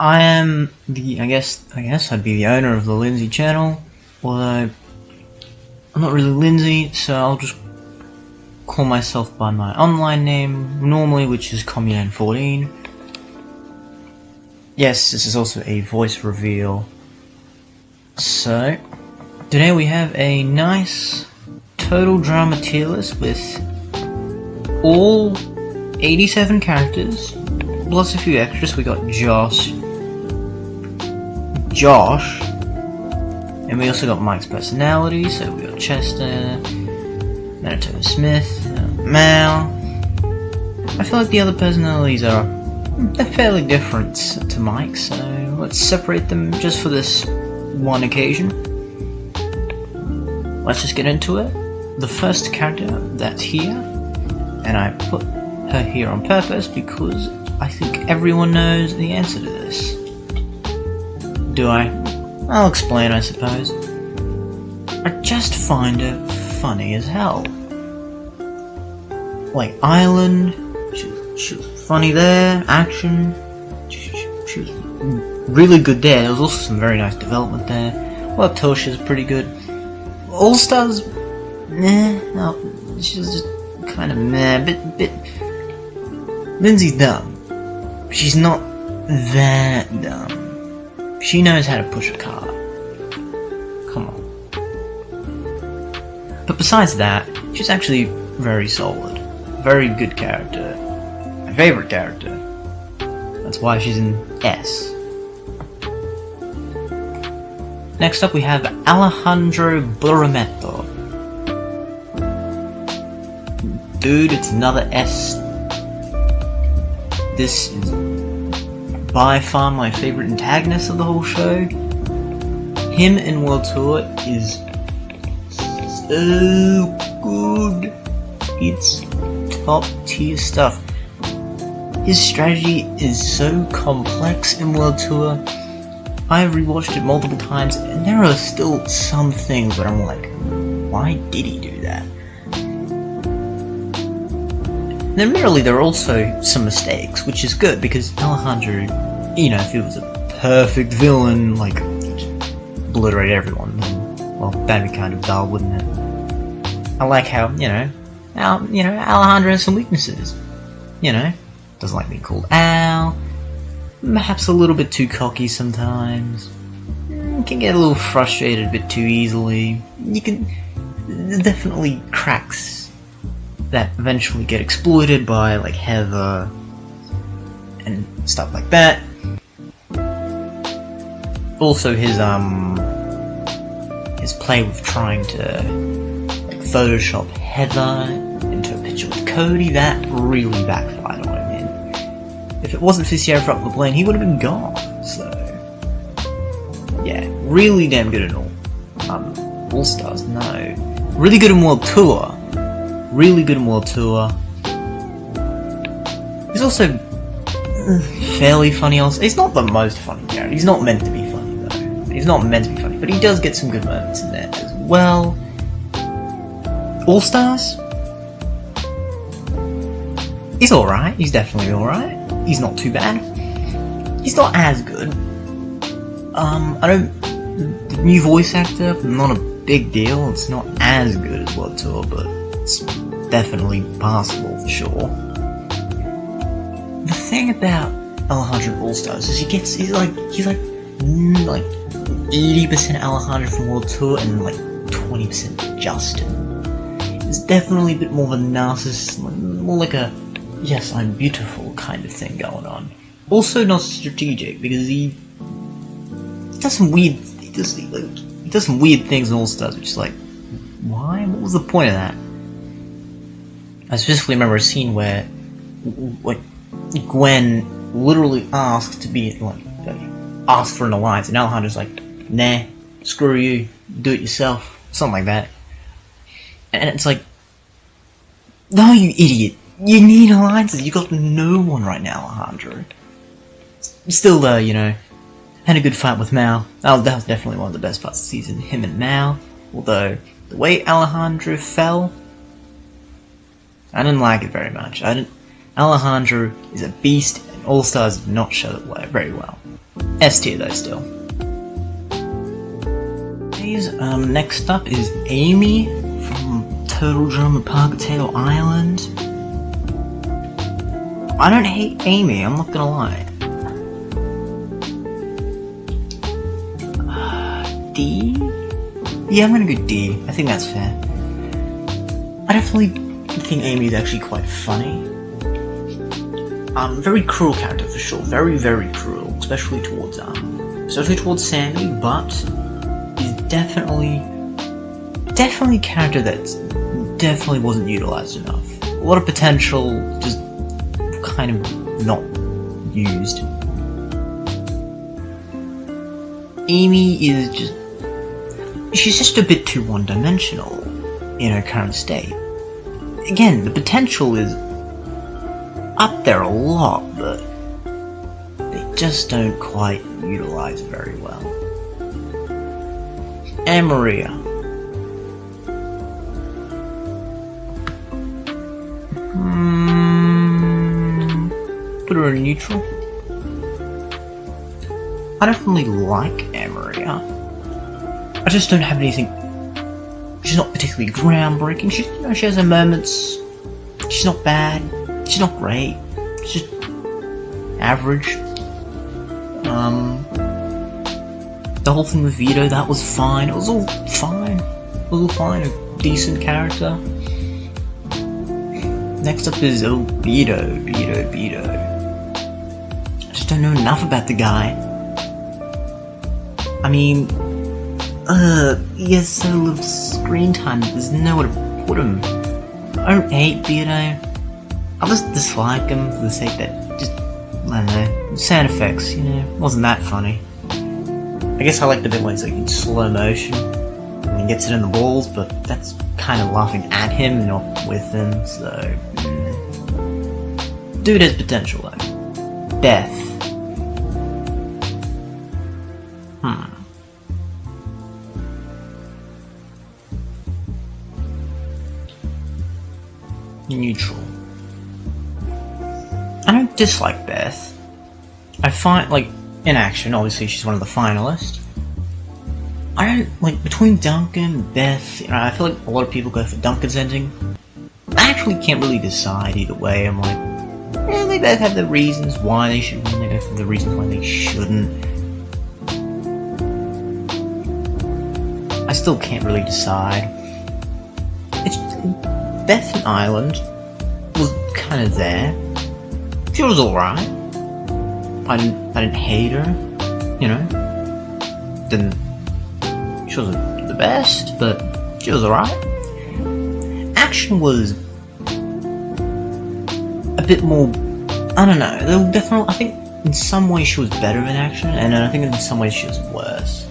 I am the, I guess I'd be the owner of the Lindsay channel, although I'm not really Lindsay, so I'll just call myself by my online name normally, which is Communan14. Yes, this is also a voice reveal. So, today we have a nice total drama tier list with all 87 characters, plus a few extras. We got Josh, and we also got Mike's personality, so we got Chester, Manitoba Smith, Mal. I feel like the other personalities they're fairly different to Mike, so let's separate them just for this one occasion. Let's just get into it. The first character that's here, and I put her here on purpose because I think everyone knows the answer to this. Do I? I'll explain, I suppose. I just find her funny as hell. Like Ireland, she was funny there. Action, she was really good there. There was also some very nice development there. Well, Tosha's pretty good. All Stars, no, she was just kind of meh. Bit. Lindsay's dumb. She's not that dumb. She knows how to push a cart. Come on. But besides that, she's actually very solid. Very good character. My favorite character. That's why she's in S. Next up we have Alejandro Burametto. Dude, it's another S. This is by far my favorite antagonist of the whole show. Him in World Tour is so good. It's top tier stuff. His strategy is so complex in World Tour. I've rewatched it multiple times and there are still some things where I'm like, why did he do that? And admittedly, there are also some mistakes, which is good, because Alejandro, you know, if he was a perfect villain, like, he'd just obliterate everyone, then, well, that'd be kind of dull, wouldn't it? I like how, Alejandro has some weaknesses. Doesn't like being called Al, perhaps a little bit too cocky sometimes, can get a little frustrated a bit too easily. There's definitely cracks that eventually get exploited by, like, Heather and stuff like that. Also his play with trying to, like, Photoshop Heather into a picture with Cody, that really backfired on him. If it wasn't for Sierra from McLean, he would have been gone. So yeah, really damn good in All Stars, no. Really good in World Tour. Really good in World Tour. He's also fairly funny also. He's not the most funny character. He's not meant to be funny though. He's not meant to be funny, but he does get some good moments in there as well. All Stars? He's alright. He's definitely alright. He's not too bad. He's not as good. The new voice actor, not a big deal. It's not as good as World Tour, but it's definitely passable for sure. The thing about Alejandro All Stars is he's like 80% Alejandro from World Tour and like 20% Justin. It's definitely a bit more of a narcissist, more like a yes, I'm beautiful kind of thing going on. Also not strategic because he does some weird things in All Stars, which is like, why? What was the point of that? I specifically remember a scene where, like, Gwen literally asked to be, asked for an alliance, and Alejandro's like, nah, screw you, do it yourself, something like that. And it's like, no, you idiot, you need alliances, you got no one right now, Alejandro. Still, had a good fight with Mal. That was definitely one of the best parts of the season, him and Mal, although the way Alejandro fell, I didn't like it very much. Alejandro is a beast, and All Stars did not show it very well. S tier though still. Next up is Amy from Turtle Drum and Potato Island. I don't hate Amy, I'm not gonna lie. D? Yeah, I'm gonna go D. I think that's fair. I definitely think Amy is actually quite funny. Very cruel character for sure. Very, very cruel, especially towards Sammy, but is definitely a character that's definitely wasn't utilized enough. A lot of potential, just kind of not used. Amy is she's just a bit too one-dimensional in her current state. Again, the potential is up there a lot, but they just don't quite utilize very well. And Maria. Put her in neutral. I definitely like Maria. I just don't have anything. She's not particularly groundbreaking. She has her moments. She's not bad. She's not great. She's just average. The whole thing with Vito, that was fine. It was all fine. A decent character. Next up is Beardo. I just don't know enough about the guy. I mean, he has so little screen time that there's nowhere to put him. I don't hate Beardo. I just dislike him for the sake that I don't know, sound effects, wasn't that funny. I guess I like the bit when it's like in slow motion and he gets it in the balls, but that's kind of laughing at him, not with him, so... Dude has potential though. Beth. Neutral. I don't dislike Beth. I find, in action, obviously she's one of the finalists. I don't, between Duncan and Beth, I feel like a lot of people go for Duncan's ending. I actually can't really decide either way. I'm like, they both have the reasons why they should win, they both have the reasons why they shouldn't. I still can't really decide. Beth and Island was kind of there. She was alright. I didn't hate her, she wasn't the best, but she was alright. Action was a bit more, I don't know, definitely, I think in some ways she was better in action, and then I think in some ways she was worse.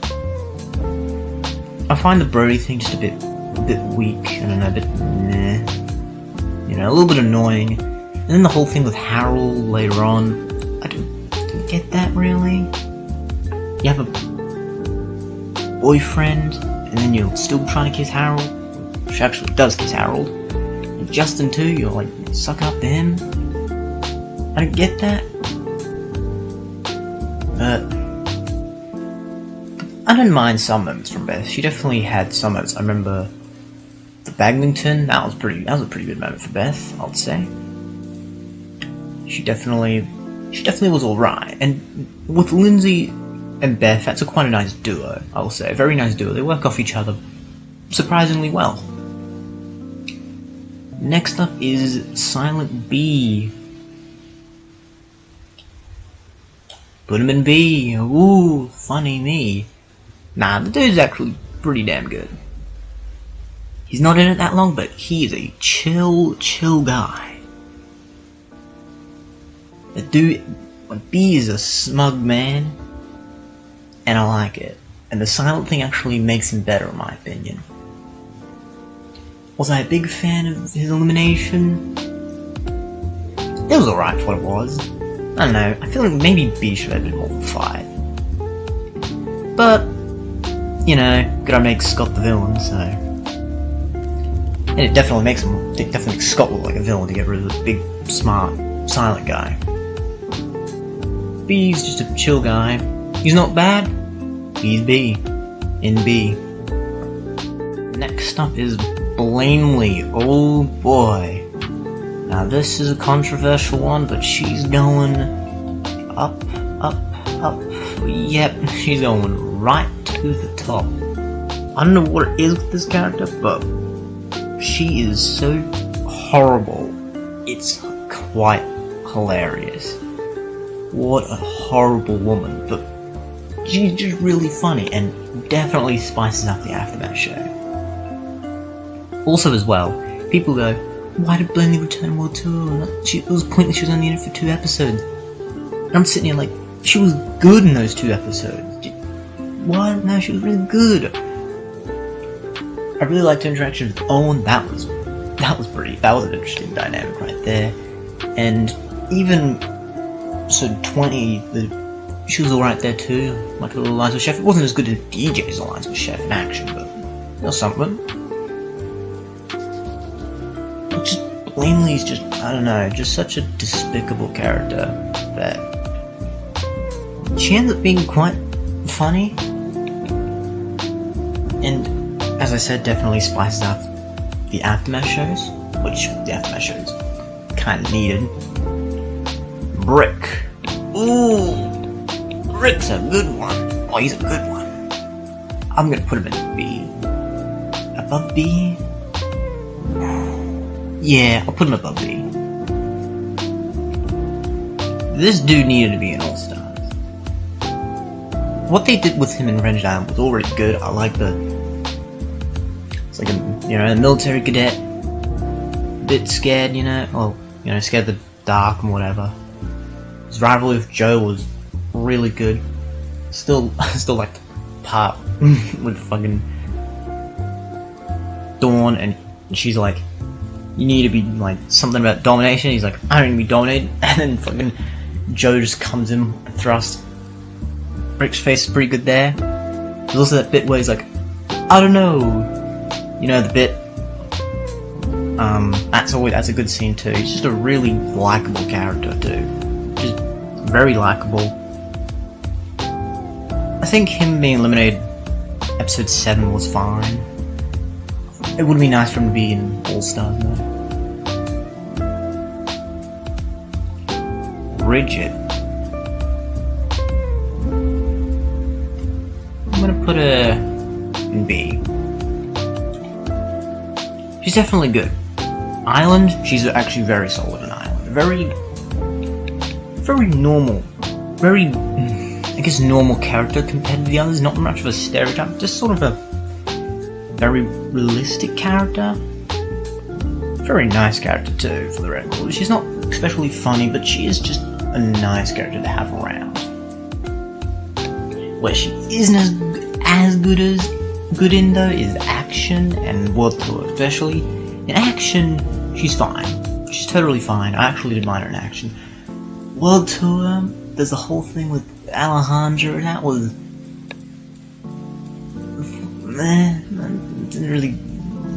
I find the Brody thing just a bit weak, I don't know, a bit meh. A little bit annoying. And then the whole thing with Harold later on, I didn't get that really. You have a boyfriend, and then you're still trying to kiss Harold. She actually does kiss Harold. And Justin too, you're sucking up to him. I don't get that. I don't mind some moments from Beth. She definitely had some moments. I remember the badminton. That was a pretty good moment for Beth, I'd say. She definitely was alright. And with Lindsay and Beth, that's quite a nice duo, I'll say. A very nice duo. They work off each other surprisingly well. Next up is Silent B. Put him in B. Ooh, funny me. Nah, the dude's actually pretty damn good. He's not in it that long, but he is a chill guy. The dude, B is a smug man, and I like it. And the silent thing actually makes him better, in my opinion. Was I a big fan of his elimination? It was alright for what it was. I don't know, I feel like maybe B should have been more than 5. But, gotta make Scott the villain, so... And it definitely makes Scott look like a villain to get rid of the big, smart, silent guy. B's just a chill guy. He's not bad. He's B. In B. Next up is Blaineley. Oh boy. Now this is a controversial one, but she's going up. Yep, she's going right to the top. I don't know what it is with this character, but she is so horrible. It's quite hilarious. What a horrible woman, but she's just really funny and definitely spices up the Aftermath show. Also as well, people go, why did Blaineley return World Tour? It was pointless, she was only in it for 2 episodes. And I'm sitting here like, she was good in those 2 episodes. Why? No, she was really good. I really liked her interaction with Owen. That was an interesting dynamic right there. And even so, 20, she was alright there too. Like a little alliance with Chef. It wasn't as good as DJ's alliance with Chef in action, but it was something. Just Blaineley's just, I don't know, just such a despicable character that she ends up being quite funny. And as I said, definitely spices up the Aftermath shows, which the Aftermath shows kind of needed. Brick. Ooh, Brick's a good one. Oh, he's a good one. I'm gonna put him in B. Above B? Yeah, I'll put him above B. This dude needed to be an All-Stars. What they did with him in Revenge Island was already good. I like it's like a, a military cadet, a bit scared, scared of the dark and whatever. His rivalry with Joe was really good. Still like the part with fucking Dawn, and she's like, you need to be like something about domination. He's like, I don't need to be dominated, and then fucking Joe just comes in and thrusts. Brick's face is pretty good there. There's also that bit where he's like, I don't know. You know the bit? That's a good scene too. He's just a really likable character too. Just very likable. I think him being eliminated episode 7 was fine. It would be nice for him to be in All-Stars though. Bridgette. I'm gonna put her in B. She's definitely good. Island, she's actually very solid in Island. Very normal. Very, I guess, normal character compared to the others. Not much of a stereotype, just sort of a very realistic character. Very nice character too, for the record. She's not especially funny, but she is just a nice character to have around. Where she isn't as good in though is action and World Tour, especially. In action, she's fine. She's totally fine. I actually did mind her in action. World Tour, there's the whole thing with Alejandro, and that was didn't really,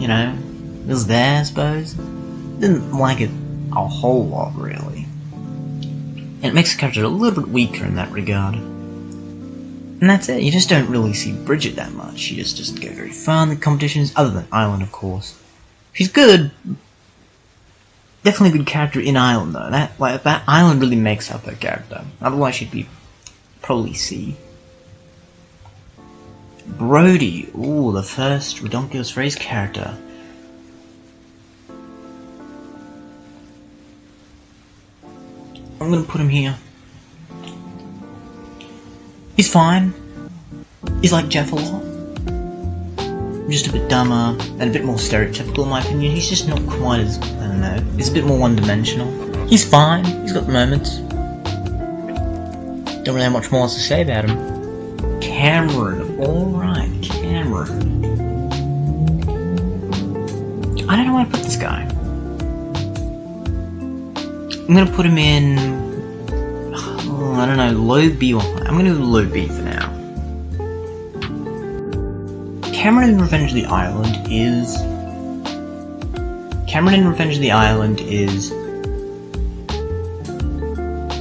it was there, I suppose. Didn't like it a whole lot, really. And it makes the character a little bit weaker in that regard. And that's it. You just don't really see Bridgette that much. She just doesn't go very far in the competitions, other than Island, of course. She's good. Definitely a good character in Island, though. That Island really makes up her character. Otherwise, she'd be probably C. Brody. Ooh, the first Redonkulous Race character. I'm gonna put him here. He's fine. He's like Geoff a lot. Just a bit dumber and a bit more stereotypical in my opinion. He's just not quite as, I don't know, he's a bit more one-dimensional. He's fine. He's got moments. Don't really have much more else to say about him. Cameron. Alright, Cameron. I don't know where to put this guy. I'm gonna put him in, I don't know, low B or high. I'm gonna do low B for now. Cameron in Revenge of the Island is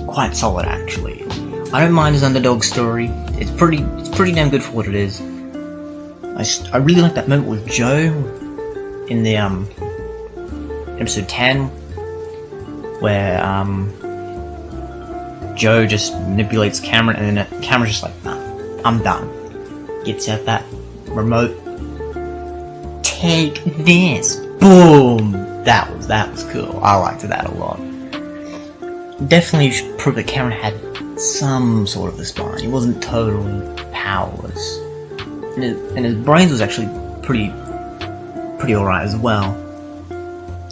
quite solid, actually. I don't mind his underdog story. It's pretty damn good for what it is. I really like that moment with Joe in the episode 10, where Joe just manipulates Cameron, and then Cameron's just like, nah, I'm done. Gets out that remote. Take this. Boom. That was cool. I liked that a lot. Definitely should prove that Cameron had some sort of a spine. He wasn't totally powerless. And his brains was actually pretty alright as well.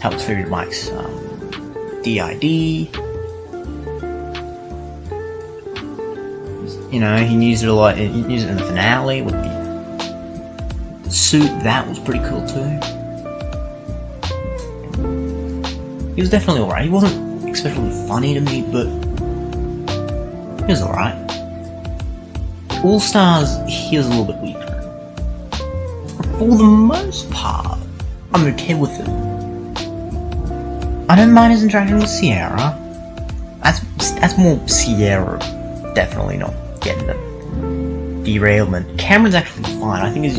Helped figure Mike's DID. You know, he used it a lot. He used it in the finale with the suit. That was pretty cool too. He was definitely alright. He wasn't especially funny to me, but he was alright. All Stars, he was a little bit weaker. For the most part, I'm okay with him. I don't mind his interaction with Sierra. That's more Sierra, definitely not getting the derailment. Cameron's actually fine. I think his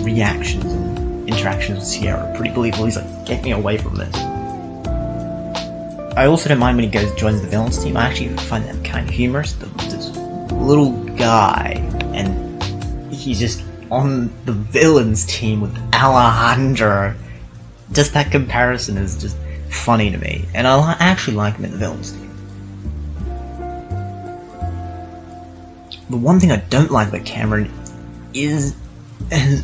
reactions and interactions with Sierra are pretty believable. He's like, get me away from this. I also don't mind when he joins the villains team. I actually find that kind of humorous. This little guy, and he's just on the villains team with Alejandro. Just that comparison is just funny to me, and I actually like him in the villains team. The one thing I don't like about Cameron is his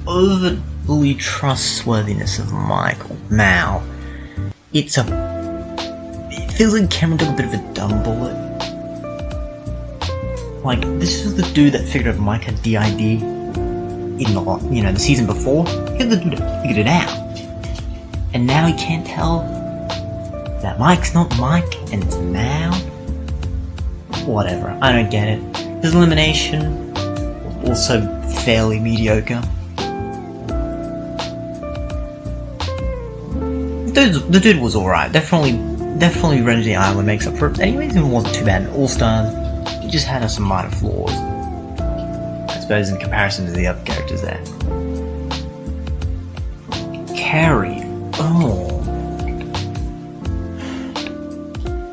overly trustworthiness of Mal. It feels like Cameron took a bit of a dumb bullet. Like, this was the dude that figured out Mike had DID in the season before. He was the dude that figured it out. And now he can't tell that Mike's not Mike and it's Mal. Whatever, I don't get it. His elimination was also fairly mediocre. The dude was alright. Definitely Ren's the Island makes up for it. Anyways, it wasn't too bad in All Stars. He just had some minor flaws, I suppose, in comparison to the other characters there. Carrie. Oh.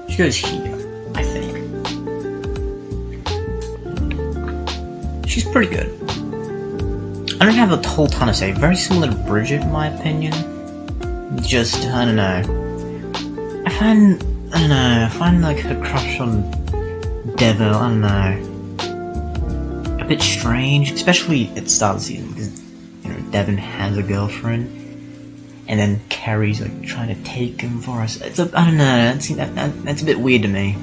She goes here, I think. She's pretty good. I don't have a whole ton to say. Very similar to Bridgette, in my opinion. Just, I don't know. I find like her crush on Devin, I don't know, a bit strange, especially at the start of the season, because, Devin has a girlfriend, and then Carrie's like trying to take him for us. I don't know, that's a bit weird to me.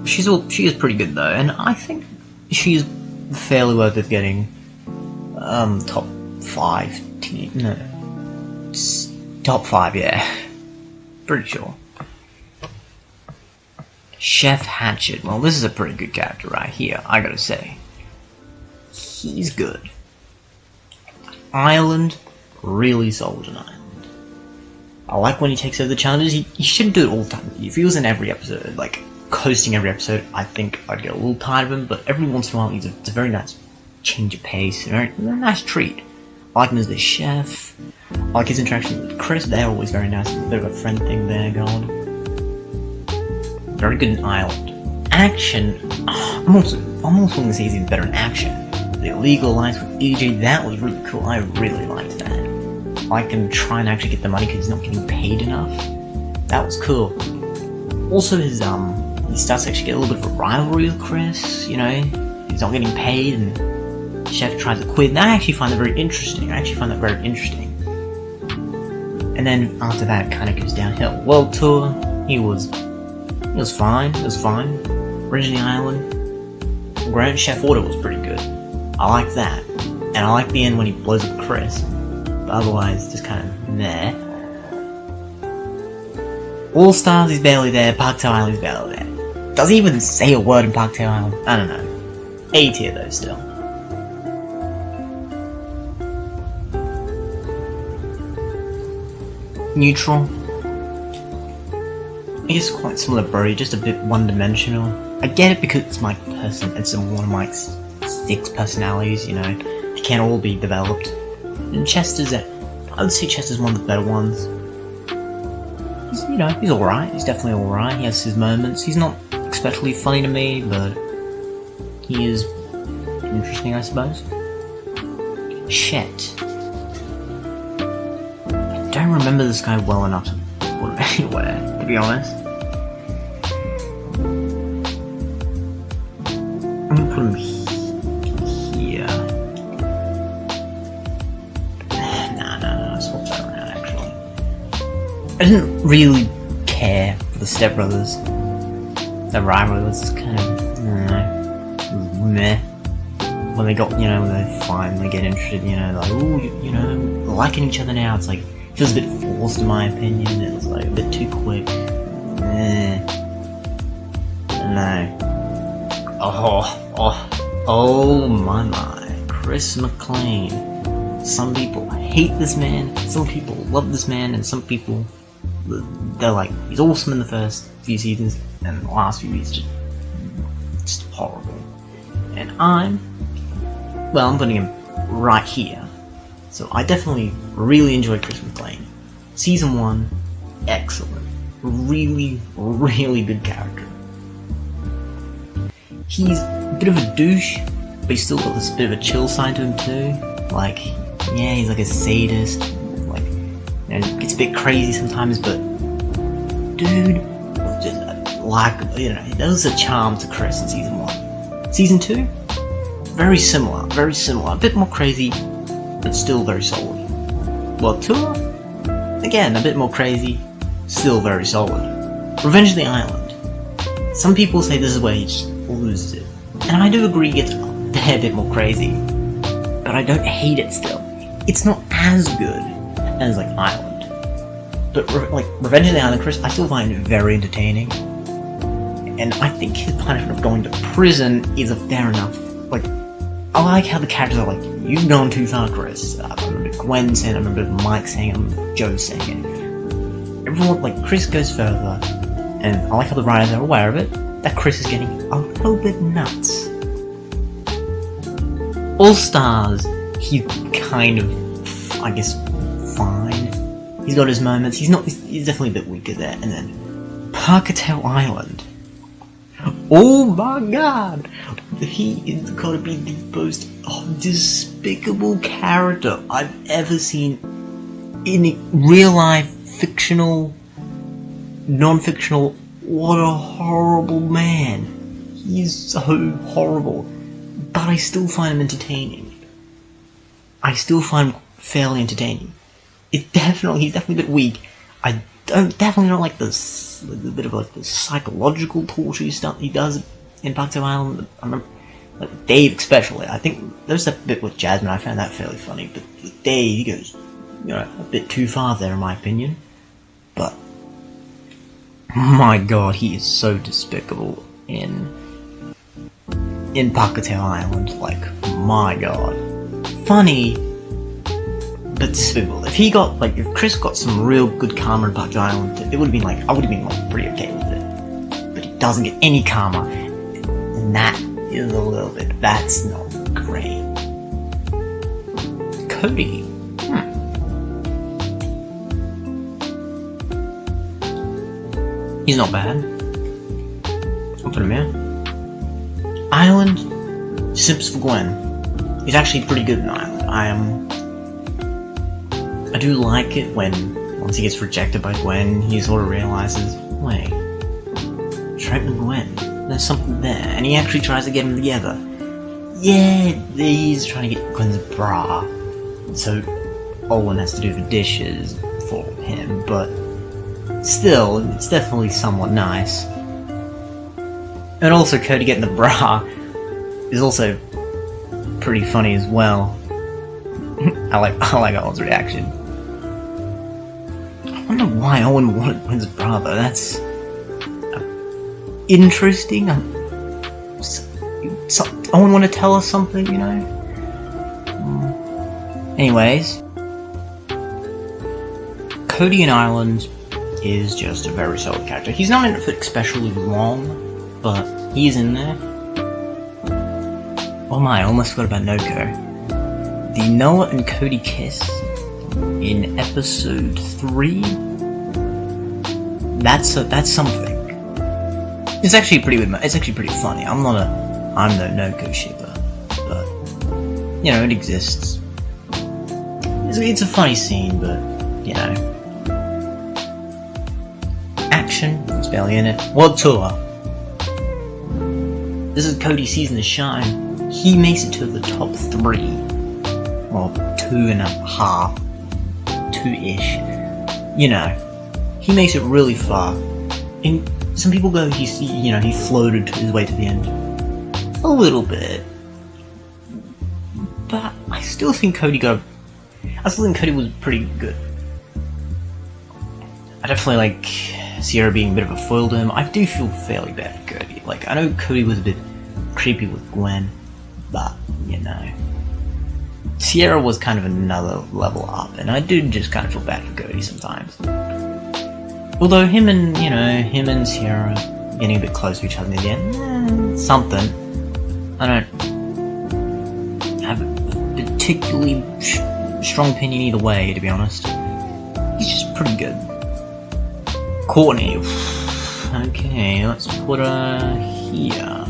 She is pretty good though, and I think she is fairly worth it getting top 5 team. No. Top 5, yeah. Pretty sure. Chef Hatchet. Well, this is a pretty good character right here, I gotta say. He's good. Island, really solid on Island. I like when he takes over the challenges. He shouldn't do it all the time. If he was in every episode, like, coasting every episode, I think I'd get a little tired of him, but every once in a while, it's a very nice change of pace, a very nice treat. I like him as the chef. I like his interaction with Chris. They're always very nice. A bit of a friend thing there going. Very good in Island. Action. I'm also going to say he's even better in action. The illegal alliance with DJ, that was really cool. I really liked that. I like him trying to actually get the money because he's not getting paid enough. That was cool. Also, he starts to actually get a little bit of a rivalry with Chris. He's not getting paid, and Chef tries to quit, and I actually find that very interesting. And then after that, it kind of goes downhill. World Tour, it was fine. Originally Island, Grand Chef Order was pretty good. I like that, and I like the end when he blows up Chris. But otherwise, just kind of meh. All Stars, he's barely there. Parktail Island, he's barely there. Does he even say a word in Parktail Island? I don't know. A tier though, still. Neutral. I guess quite similar to Brody, just a bit one-dimensional. I get it because it's my person, it's one of my 6 personalities, you know. They can't all be developed. And Chester's, I would say Chester's one of the better ones. He's, you know, he's alright, he's definitely alright, he has his moments. He's not especially funny to me, but he is interesting, I suppose. Chet. I don't remember this guy well enough to put him anywhere, to be honest. I'm gonna put him here. No, swap that around actually. I didn't really care for the stepbrothers. Their rivalry was kind of, meh. When they got, you know, when they finally get interested, you know, like, ooh, you know, they're liking each other now, it's like, it feels a bit forced in my opinion, it's like a bit too quick. No. Oh my, Chris McLean. Some people hate this man, some people love this man, and some people, they're like, he's awesome in the first few seasons, and the last few weeks just horrible. And I'm putting him right here. So I definitely really enjoyed Chris McLean. Season 1, excellent. Really, really good character. He's a bit of a douche, but he's still got this bit of a chill side to him too. Like, yeah, he's like a sadist, like, and gets a bit crazy sometimes, but dude, just like, you know, there was a charm to Chris in season 1. Season 2, very similar, a bit more crazy, but still very solid. Well, 2, again, a bit more crazy, still very solid. Revenge of the Island. Some people say this is where he just loses it, and I do agree it's a bit more crazy, but I don't hate it still. It's not as good as, like, Island. But, like, Revenge of the Island, Chris, I still find it very entertaining. And I think his punishment of going to prison is a fair enough. Like, I like how the characters are like, you've gone too far, Chris. I remember Gwen saying it, I remember Mike saying it, I remember Joe saying it. Everyone, like, Chris goes further, and I like how the writers are aware of it, that Chris is getting a little bit nuts. All Stars, he's kind of, I guess, fine. He's got his moments, he's definitely a bit weaker there. And then, Pockettail Island. Oh my god! He is gonna be the most despicable character I've ever seen in real life, fictional, non-fictional. What a horrible man. He's so horrible. But I still find him entertaining. I still find him fairly entertaining. He's definitely a bit weak. I definitely don't like this, a bit of like the psychological torture stuff he does in Pockettail Island. I remember, like Dave especially. I think there's that bit with Jasmine. I found that fairly funny, but with Dave, he goes, you know, a bit too far there in my opinion. But my god, he is so despicable in Pockettail Island. Like, my god, funny, but despicable. If Chris got some real good karma in Pockettail Island, it would have been like, I would have been like pretty okay with it. But he doesn't get any karma, and that is a little bit, that's not great. Cody. He's not bad. I'll put him here. Island, Sips for Gwen. He's actually pretty good in Island. I do like it when, once he gets rejected by Gwen, he sort of realizes, wait, Trent and Gwen, there's something there, and he actually tries to get them together. Yeah, he's trying to get Gwen's bra, so Owen has to do the dishes for him, but still, it's definitely somewhat nice. And also, Cody getting the bra is also pretty funny as well. I like Owen's reaction. I wonder why Owen wanted Gwen's bra though. That's interesting. Owen want to tell us something, you know? Anyways, Cody and Ireland, is just a very solid character. He's not in it for especially long, but he's in there. Oh my, I almost forgot about Noko. The Noah and Cody kiss in episode 3. That's something. It's actually pretty good. It's actually pretty funny. I'm no Noko shipper, but you know, it exists. It's a funny scene, but you know, action. It's barely in it. World tour. This is Cody's season to shine. He makes it to the top 3. Well, 2.5. 2-ish. You know, he makes it really far. And some people go, he floated his way to the end. A little bit. But I still think Cody was pretty good. I definitely like Sierra being a bit of a foil to him. I do feel fairly bad for Cody. Like, I know Cody was a bit creepy with Gwen, but, you know, Sierra was kind of another level up, and I do just kind of feel bad for Cody sometimes. Although him and Sierra getting a bit close to each other in the end, something. I don't have a particularly strong opinion either way, to be honest. He's just pretty good. Courtney. Okay, let's put her here.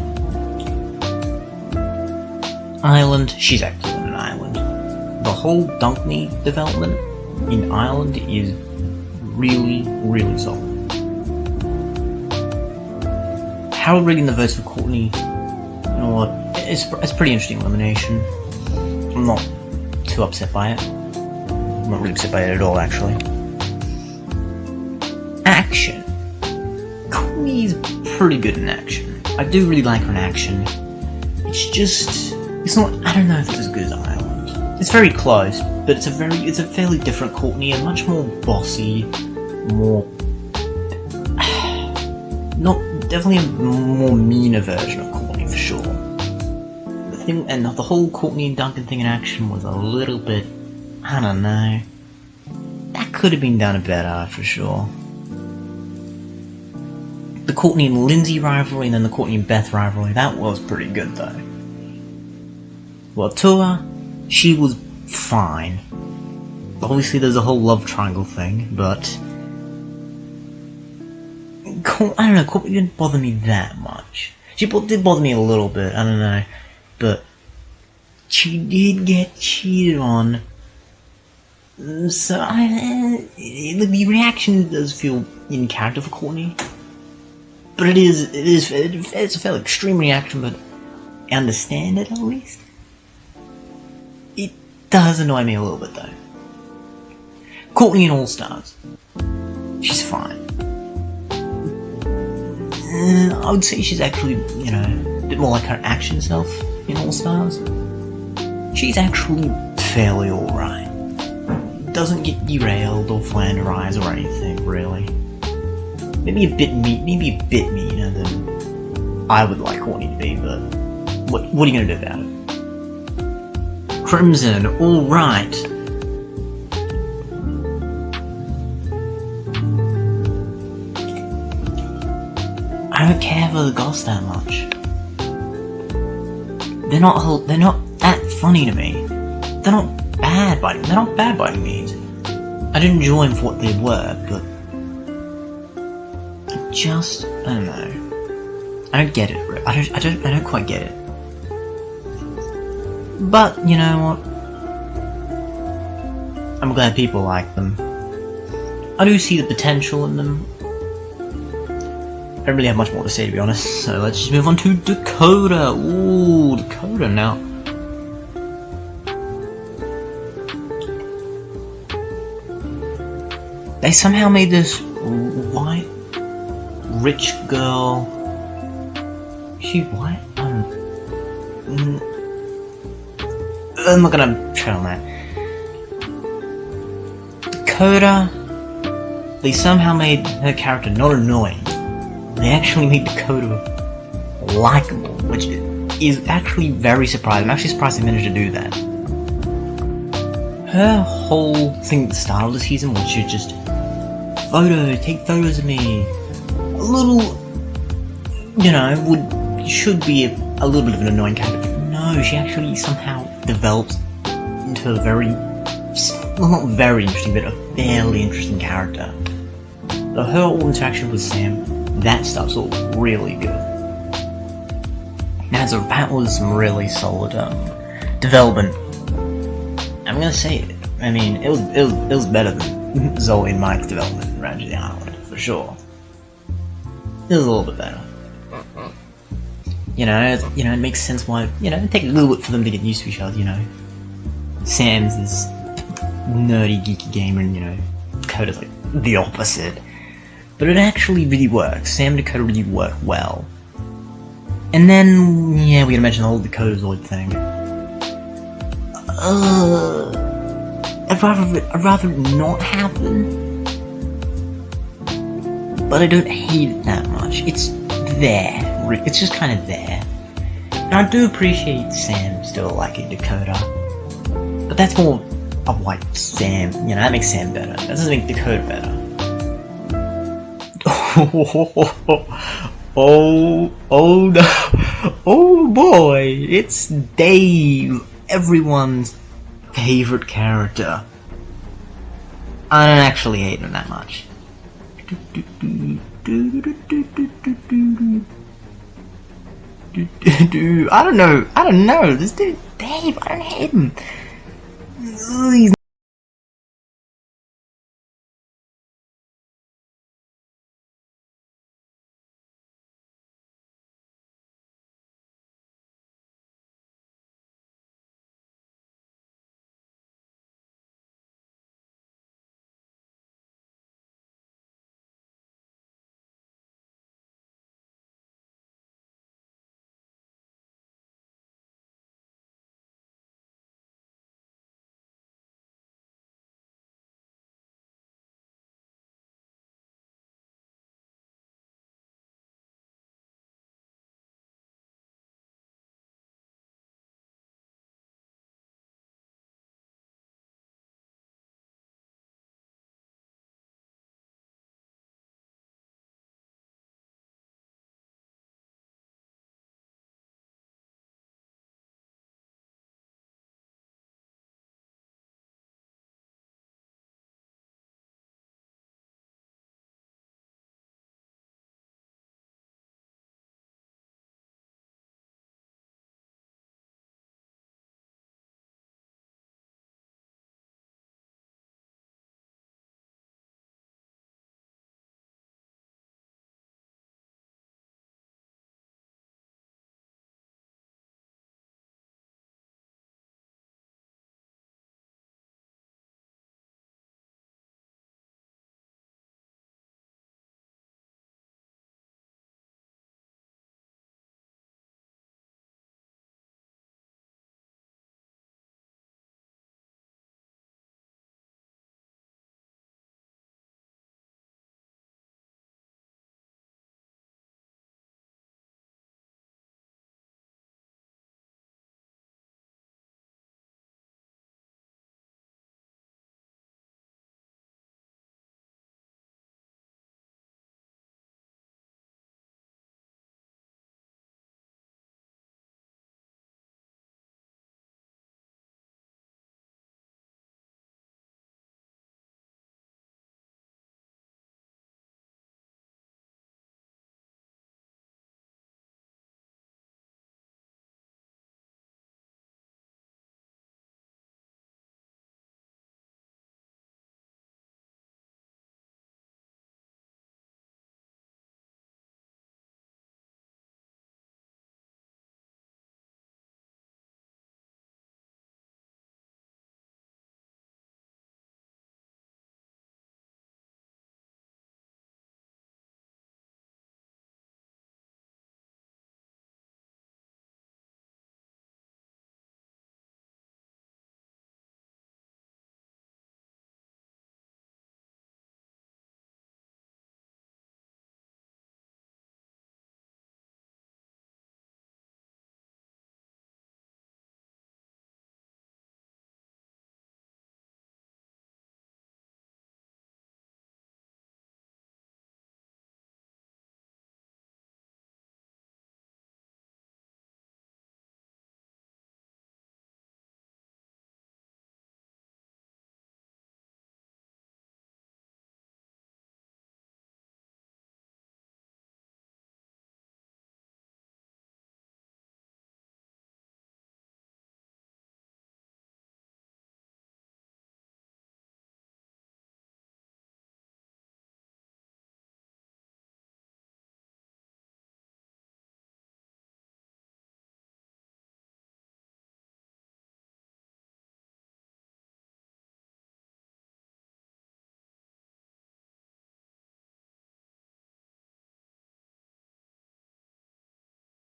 Ireland. She's excellent in Ireland. The whole Duncan development in Ireland is really, really solid. Harold rigging the votes for Courtney, you know what, it's a pretty interesting elimination. I'm not too upset by it. I'm not really upset by it at all, actually. Action. Courtney's pretty good in action. I do really like her in action. It's not, I don't know if it's as good as Ireland. It's very close, but it's a fairly different Courtney, a much more bossy, definitely a more meaner version of Courtney for sure. The whole Courtney and Duncan thing in action was a little bit, I don't know. That could have been done better for sure. The Courtney and Lindsay rivalry, and then the Courtney and Beth rivalry, that was pretty good though. Well, Tua, she was fine. Obviously there's a whole love triangle thing, but I don't know, Courtney didn't bother me that much. She did bother me a little bit, I don't know, but she did get cheated on. So the reaction does feel in character for Courtney, but it's a fairly extreme reaction, but I understand it at least. It does annoy me a little bit though. Courtney in All Stars, she's fine. I would say she's actually, you know, a bit more like her action self in All Stars. She's actually fairly alright. Doesn't get derailed or flanderized or anything, really. Maybe a bit meaner than I would like Courtney to be, but what are you gonna do about it? Crimson, alright. I don't care for the goss that much. They're not that funny to me. They're not bad by any means. I did enjoy them for what they were, but I don't know. I don't get it. I don't quite get it. But you know what? I'm glad people like them. I do see the potential in them. I don't really have much more to say, to be honest, so let's just move on to Dakota. Ooh, Dakota now. They somehow made this white, rich girl. She white? I'm not gonna try on that. Dakota, they somehow made her character not annoying. They actually made Dakota likable, which is actually very surprising. I'm actually surprised they managed to do that. Her whole thing at the start of the season was she just take photos of me. A little, should be a little bit of an annoying character. But no, she actually somehow develops into a not very interesting, but a fairly interesting character. So her whole interaction with Sam, that stuff's all really good. Now, so that was some really solid development. I'm gonna say it. I mean, it was better than Zoe and Mike's development in Rangers Island, for sure. It was a little bit better. It makes sense why, it takes a little bit for them to get used to each other, Sam's this nerdy, geeky gamer, and, Dakota's like the opposite. But it actually really works. Sam and Dakota really work well. And then, we gotta mention the whole Dakota Zoid thing. I'd rather it not happen. But I don't hate it that much. It's there. It's just kind of there. And I do appreciate Sam still liking Dakota. But that's more of like Sam. That makes Sam better. That doesn't make Dakota better. Oh no. Oh boy. It's Dave. Everyone's favorite character. I don't actually hate him that much. I don't know. This dude, Dave, I don't hate him. He's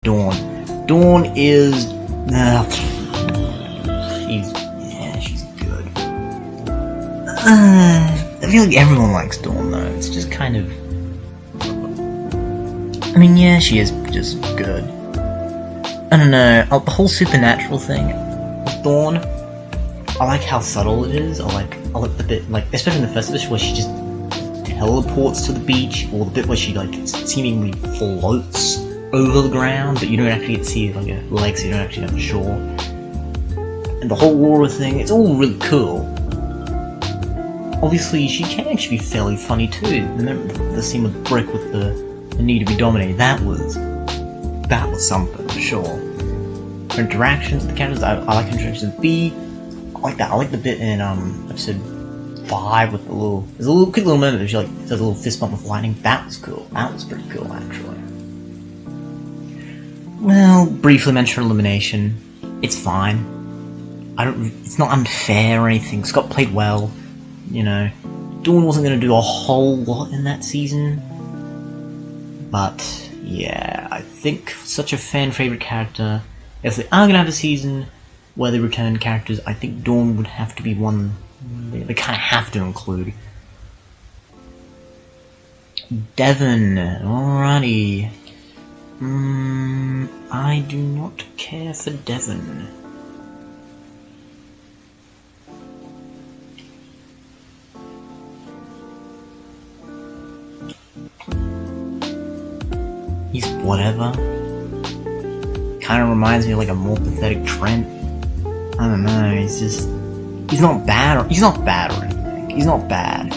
Dawn. Dawn is... she's good. I feel like everyone likes Dawn, though. It's just kind of... I mean, yeah, she is just good. I don't know, the whole supernatural thing with Dawn, I like how subtle it is. I like the bit, like, especially in the first episode where she just teleports to the beach, or the bit where she, like, seemingly floats over the ground, but you don't actually get to see, like, her legs, so you don't actually know for sure. And the whole Aura thing, it's all really cool. Obviously, she can actually be fairly funny too. Remember the scene with Brick with the need to be dominated? That was something, for sure. Her interactions with the characters, I like her interactions with B. I like that. I like the bit in episode 5 with there's a little quick little moment where she, like, does a little fist bump with lightning. That was cool. That was pretty cool, actually. Well, briefly mention elimination. It's fine. It's not unfair or anything. Scott played well. You know, Dawn wasn't going to do a whole lot in that season. But yeah, I think such a fan-favorite character, if they are going to have a season where they return characters, I think Dawn would have to be one they kind of have to include. Devin, alrighty. I do not care for Devin. He's whatever. Kind of reminds me of, like, a more pathetic Trent. I don't know, he's not bad, he's not bad or anything. He's not bad.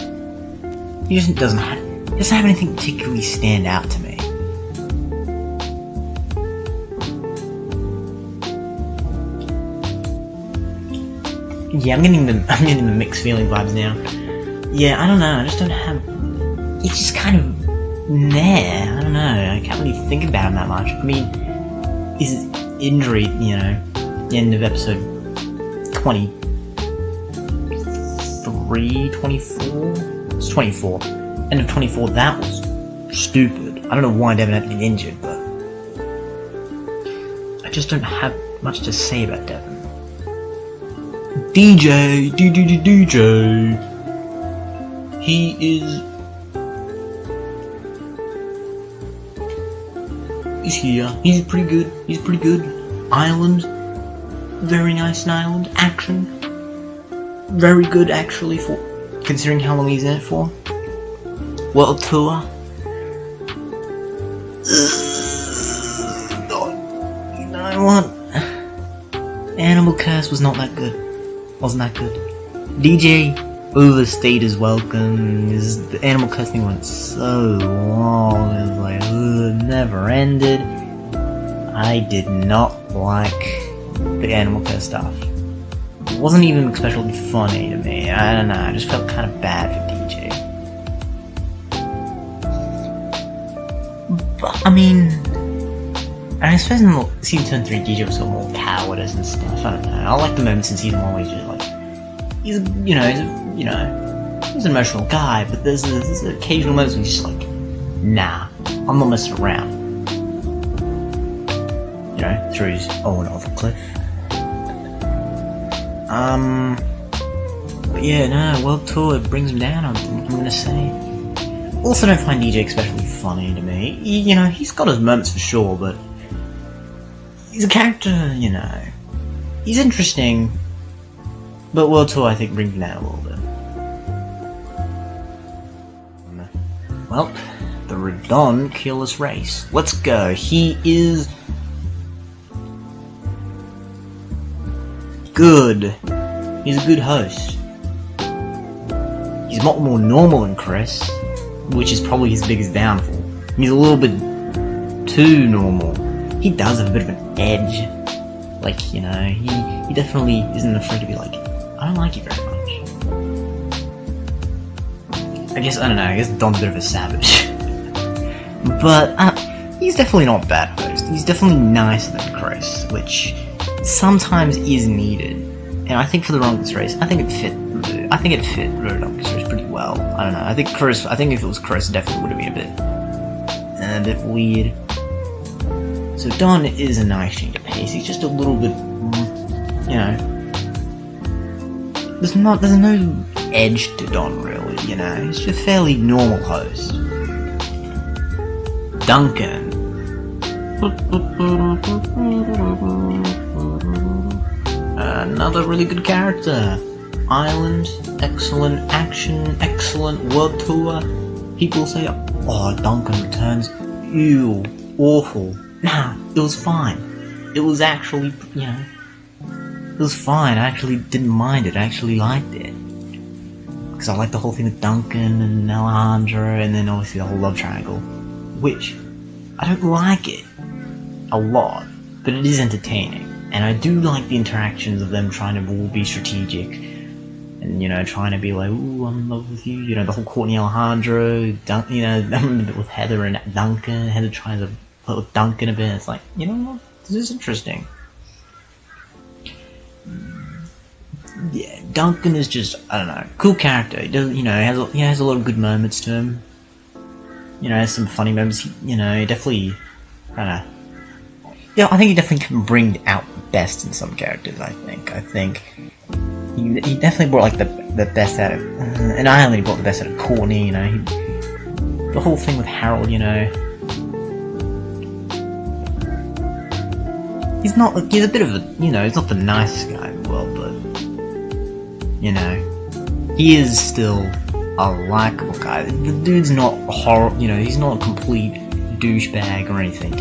He just doesn't have anything particularly stand out to me. Yeah, I'm getting the mixed feeling vibes now. Yeah, I don't know, I just don't have... It's just kind of... Nah, I don't know, I can't really think about him that much. I mean, his injury, you know, end of episode 23, 24? It's 24. End of 24, that was stupid. I don't know why Devin had to get injured, but... I just don't have much to say about Devin. DJ! He is... He's here. He's pretty good. Island. Very nice island. Action. Very good, actually, for considering how long he's in it for. World tour. You know what? Animal Curse was not that good. Wasn't that good. DJ overstayed his welcome. The Animal Curse thing went so long. It was like, it never ended. I did not like the Animal Curse stuff. It wasn't even especially funny to me. I don't know. I just felt kind of bad for DJ. But, I mean... And I suppose in season 2 and 3, DJ was sort of more cowardice and stuff. I don't know. I like the moments in season 1 where he's just like... He's an emotional guy, but there's occasional moments where he's just like, nah, I'm not messing around. You know, throws Owen off a cliff. But yeah, no, World Tour, it brings him down, I'm gonna say. Also don't find DJ especially funny to me. You know, he's got his moments for sure, but he's a character, you know. He's interesting, but World Tour I think brings him down a little bit. Well, the Redonculous race. Let's go. He is good. He's a good host. He's a lot more normal than Chris, which is probably his biggest downfall. He's a little bit too normal. He does have a bit of an edge. Like, you know, he definitely isn't afraid to be like, I don't like you very much. I don't know, I guess Don's a bit of a savage. But, he's definitely not a bad host. He's definitely nicer than Chris, which sometimes is needed. And I think for the Redonculous race, I think it fit Redonculous race pretty well. I don't know, I think if it was Chris, it definitely would have been a bit weird. So Don is a nice change of pace. He's just a little bit, you know. There's no edge to Don, really, you know. He's just a fairly normal host. Duncan. Another really good character. Island, excellent action, excellent world tour. People say, oh, Duncan returns. Ew, awful. Nah, it was fine. It was actually, you know, it was fine. I actually didn't mind it. I actually liked it. Because I liked the whole thing with Duncan and Alejandro, and then obviously the whole love triangle. Which, I don't like it a lot, but it is entertaining. And I do like the interactions of them trying to all be strategic. And, you know, trying to be like, ooh, I'm in love with you. You know, the whole Courtney Alejandro, you know, I remember a bit with Heather and Duncan. Heather tries to play with Duncan a bit. It's like, you know what? This is interesting. Yeah, Duncan is just, I don't know, cool character. He does, you know, he has a lot of good moments to him. You know, has some funny moments. He definitely, I think he definitely can bring out the best in some characters. I think he definitely brought like the best out of, and I only brought the best out of Courtney. You know, the whole thing with Harold. You know, he's a bit of a, you know, he's not the nicest guy in the world, but you know, he is still a likable guy. The dude's not horrible. You know, he's not a complete douchebag or anything.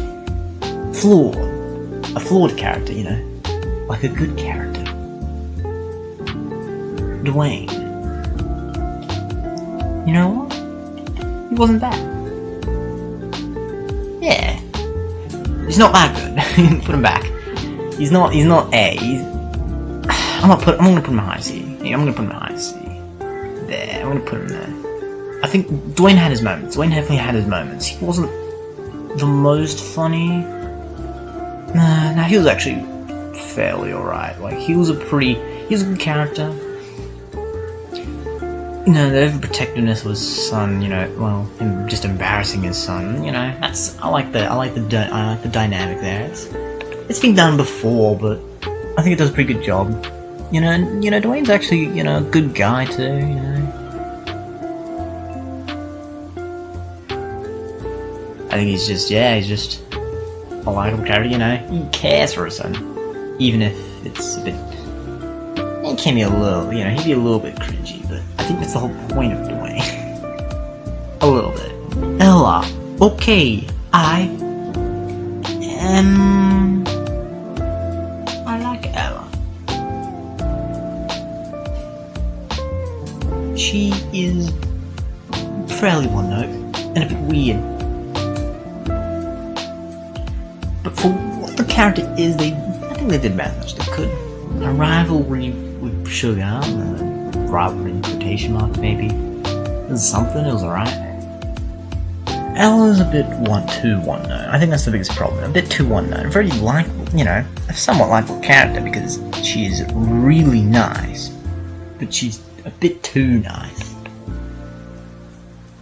A flawed character, you know, like a good character. Dwayne, you know what? He wasn't bad. Yeah, he's not that good. Put him back. He's not A. I'm gonna put him in high C. I'm gonna put him in high C. There, I'm gonna put him there. I think Dwayne had his moments. Dwayne definitely had his moments. He wasn't the most funny. Nah, he was actually fairly alright. Like, he was a good character. You know, the overprotectiveness of his son, you know, well, him just embarrassing his son, you know, I like the dynamic there. It's been done before, but I think it does a pretty good job. You know, and, you know, Dwayne's actually, you know, a good guy too, you know. I think he's just a likable character, you know. He cares for his son, even if it's a bit, it can be a little, you know, he'd be a little bit cringy, but I think that's the whole point of Dwayne. A little bit. Ella, okay, I like Ella. She is fairly one note and a bit weird. But for what the character is, I think they did about as much as they could. A rivalry with Sugar, rivalry in quotation marks maybe. It was something, it was alright. Ella's a bit too one note. I think that's the biggest problem. A bit too one note. Very likable, you know, a somewhat likable character because she is really nice. But she's a bit too nice.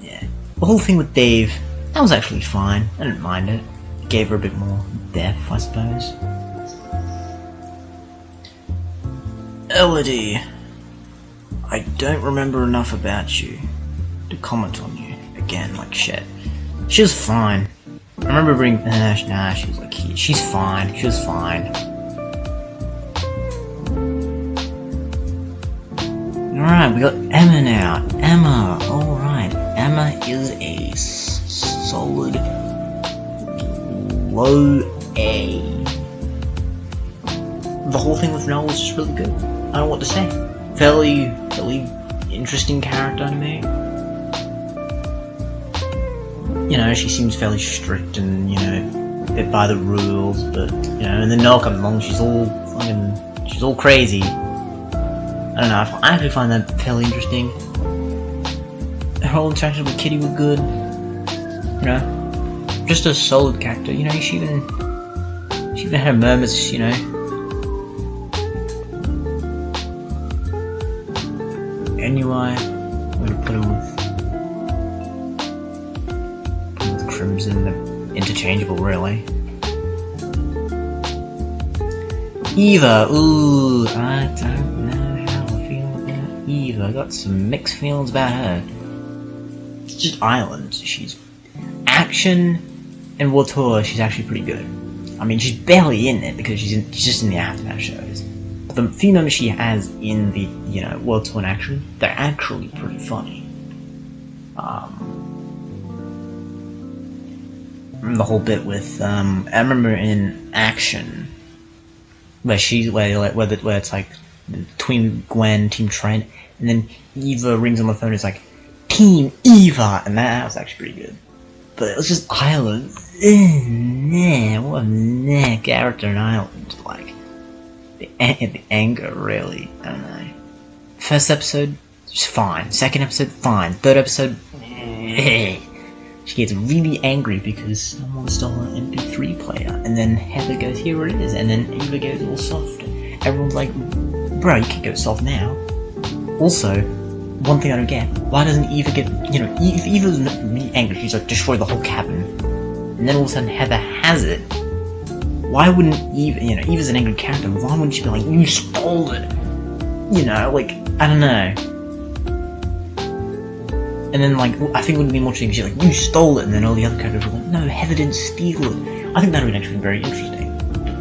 Yeah. The whole thing with Dave, that was actually fine. I didn't mind it. Gave her a bit more depth, I suppose. Elodie, I don't remember enough about you to comment on you again like Chet. She was fine. I remember she was like, she's fine. She was fine. Alright, we got Emma now. Emma, alright. Emma is a solid low A. The whole thing with Noel was just really good. I don't know what to say. Fairly interesting character to me. You know, she seems fairly strict and, you know, a bit by the rules, but, you know, and then Noel comes along, she's all crazy. I don't know, I actually find that fairly interesting. Her whole interaction with Kitty were good. You know, just a solid character. You know, she even had moments, you know. Anyway, I'm gonna put him with Crimson, they're interchangeable really. Eva, ooh, I don't know how I feel about Eva. I got some mixed feelings about her. It's just Ireland. She's action and World Tour. She's actually pretty good. I mean, she's barely in it because she's just in the aftermath shows. But the few moments she has in the World Tour and action, they're actually pretty funny. The whole bit with I remember in action where it's like between Gwen, Team Trent, and then Eva rings on the phone. It's like Team Eva, and that was actually pretty good. But it was just Ireland. What a character in Ireland. Like the anger, really. I don't know. First episode, just fine. Second episode, fine. Third episode, she gets really angry because someone stole her MP3 player, and then Heather goes, "Here it is," and then Eva goes all soft. Everyone's like, "Bro, you can't go soft now." Also, one thing I don't get: why doesn't Eva get, if Eva's really angry, she's like, destroy the whole cabin, and then all of a sudden Heather has it. Why wouldn't Eva? Eva's an angry character. Why wouldn't she be like, "You stole it"? I don't know. And then, I think it would be more interesting if she's like, "You stole it," and then all the other characters were like, "No, Heather didn't steal it." I think that would actually be very interesting.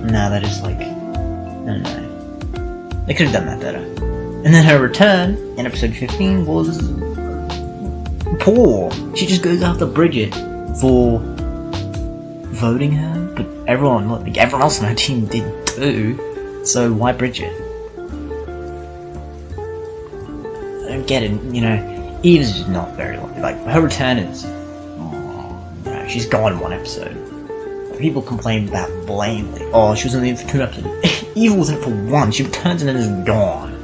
No, that is I don't know. They could have done that better. And then her return in episode 15 was poor. She just goes after Bridgette for voting her, but everyone else on her team did too. So why Bridgette? I don't get it. Eve's just not very long. Her return is... she's gone in one episode. People complain about Blaineley. Oh, she was in it for 2 episodes. Eve was in it for 1. She returns and then is gone.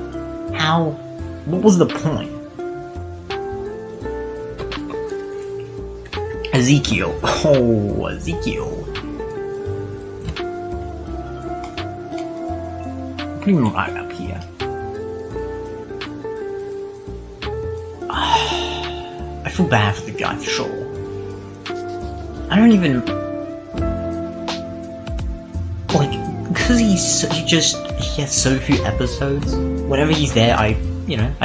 How? What was the point? Ezekiel. Oh, Ezekiel. Put him right up here. I feel bad for the guy, for sure. I don't even... because he has so few episodes, whenever he's there, I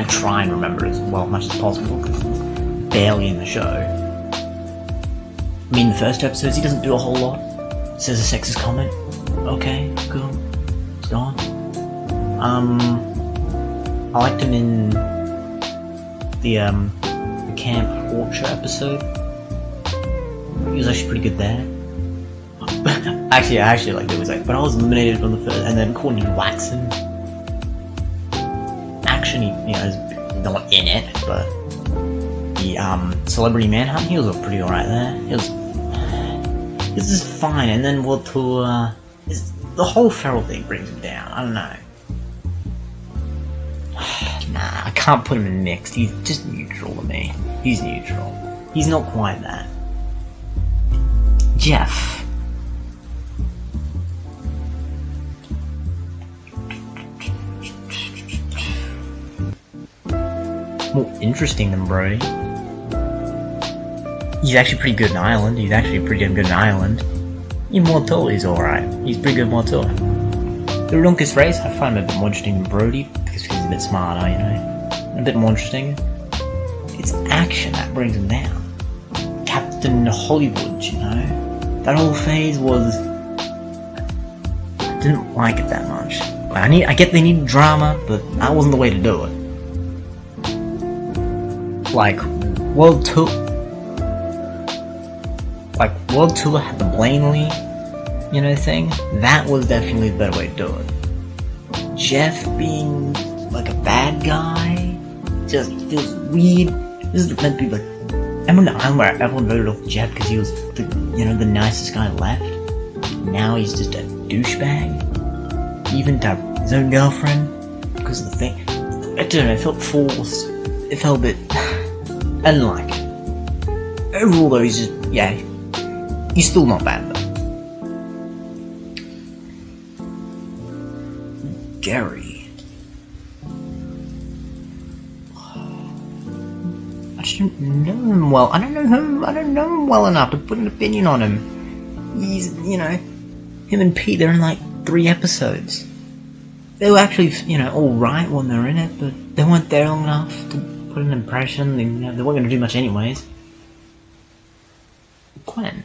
try and remember as much as possible, because he's barely in the show. I mean, the first episodes, he doesn't do a whole lot. Says a sexist comment. Okay, cool. It's gone. I liked him in the Camp Orchard episode. He was actually pretty good there. I actually liked it. It was when I was eliminated from the first, and then Courtney whacks him. Actually, is not in it, but the Celebrity Manhunt, he was pretty alright there. This is fine, and then World Tour, the whole feral thing brings him down. I don't know. Nah, I can't put him in mixed. He's just neutral to me. He's neutral. He's not quite that. Geoff. More interesting than Brody. He's actually pretty good in Ireland. He's actually pretty damn good in Ireland. In World Tour, he's alright. He's pretty good in World Tour. The Redonkus race, I find him a bit more interesting than Brody, because he's a bit smarter, a bit more interesting. It's action that brings him down. Captain Hollywood, that whole phase was... I didn't like it that much. I get they need drama, but that wasn't the way to do it. World Tour had the Blaineley, thing. That was definitely the better way to do it. Geoff being a bad guy just feels weird. This is meant to be I remember the island where everyone voted off Geoff because he was the nicest guy left. Now he's just a douchebag. Even to his own girlfriend because of the thing. I don't know, it felt forced. It felt a bit... I didn't like it. Overall though, he's just... he's still not bad though. Gerry. I just don't know him well. I don't know him well enough to put an opinion on him. He's, him and Pete, they're in 3 episodes. they were actually, you know, alright when they were in it, but they weren't there long enough to put an impression, and, you know, they weren't going to do much anyways. Gwen.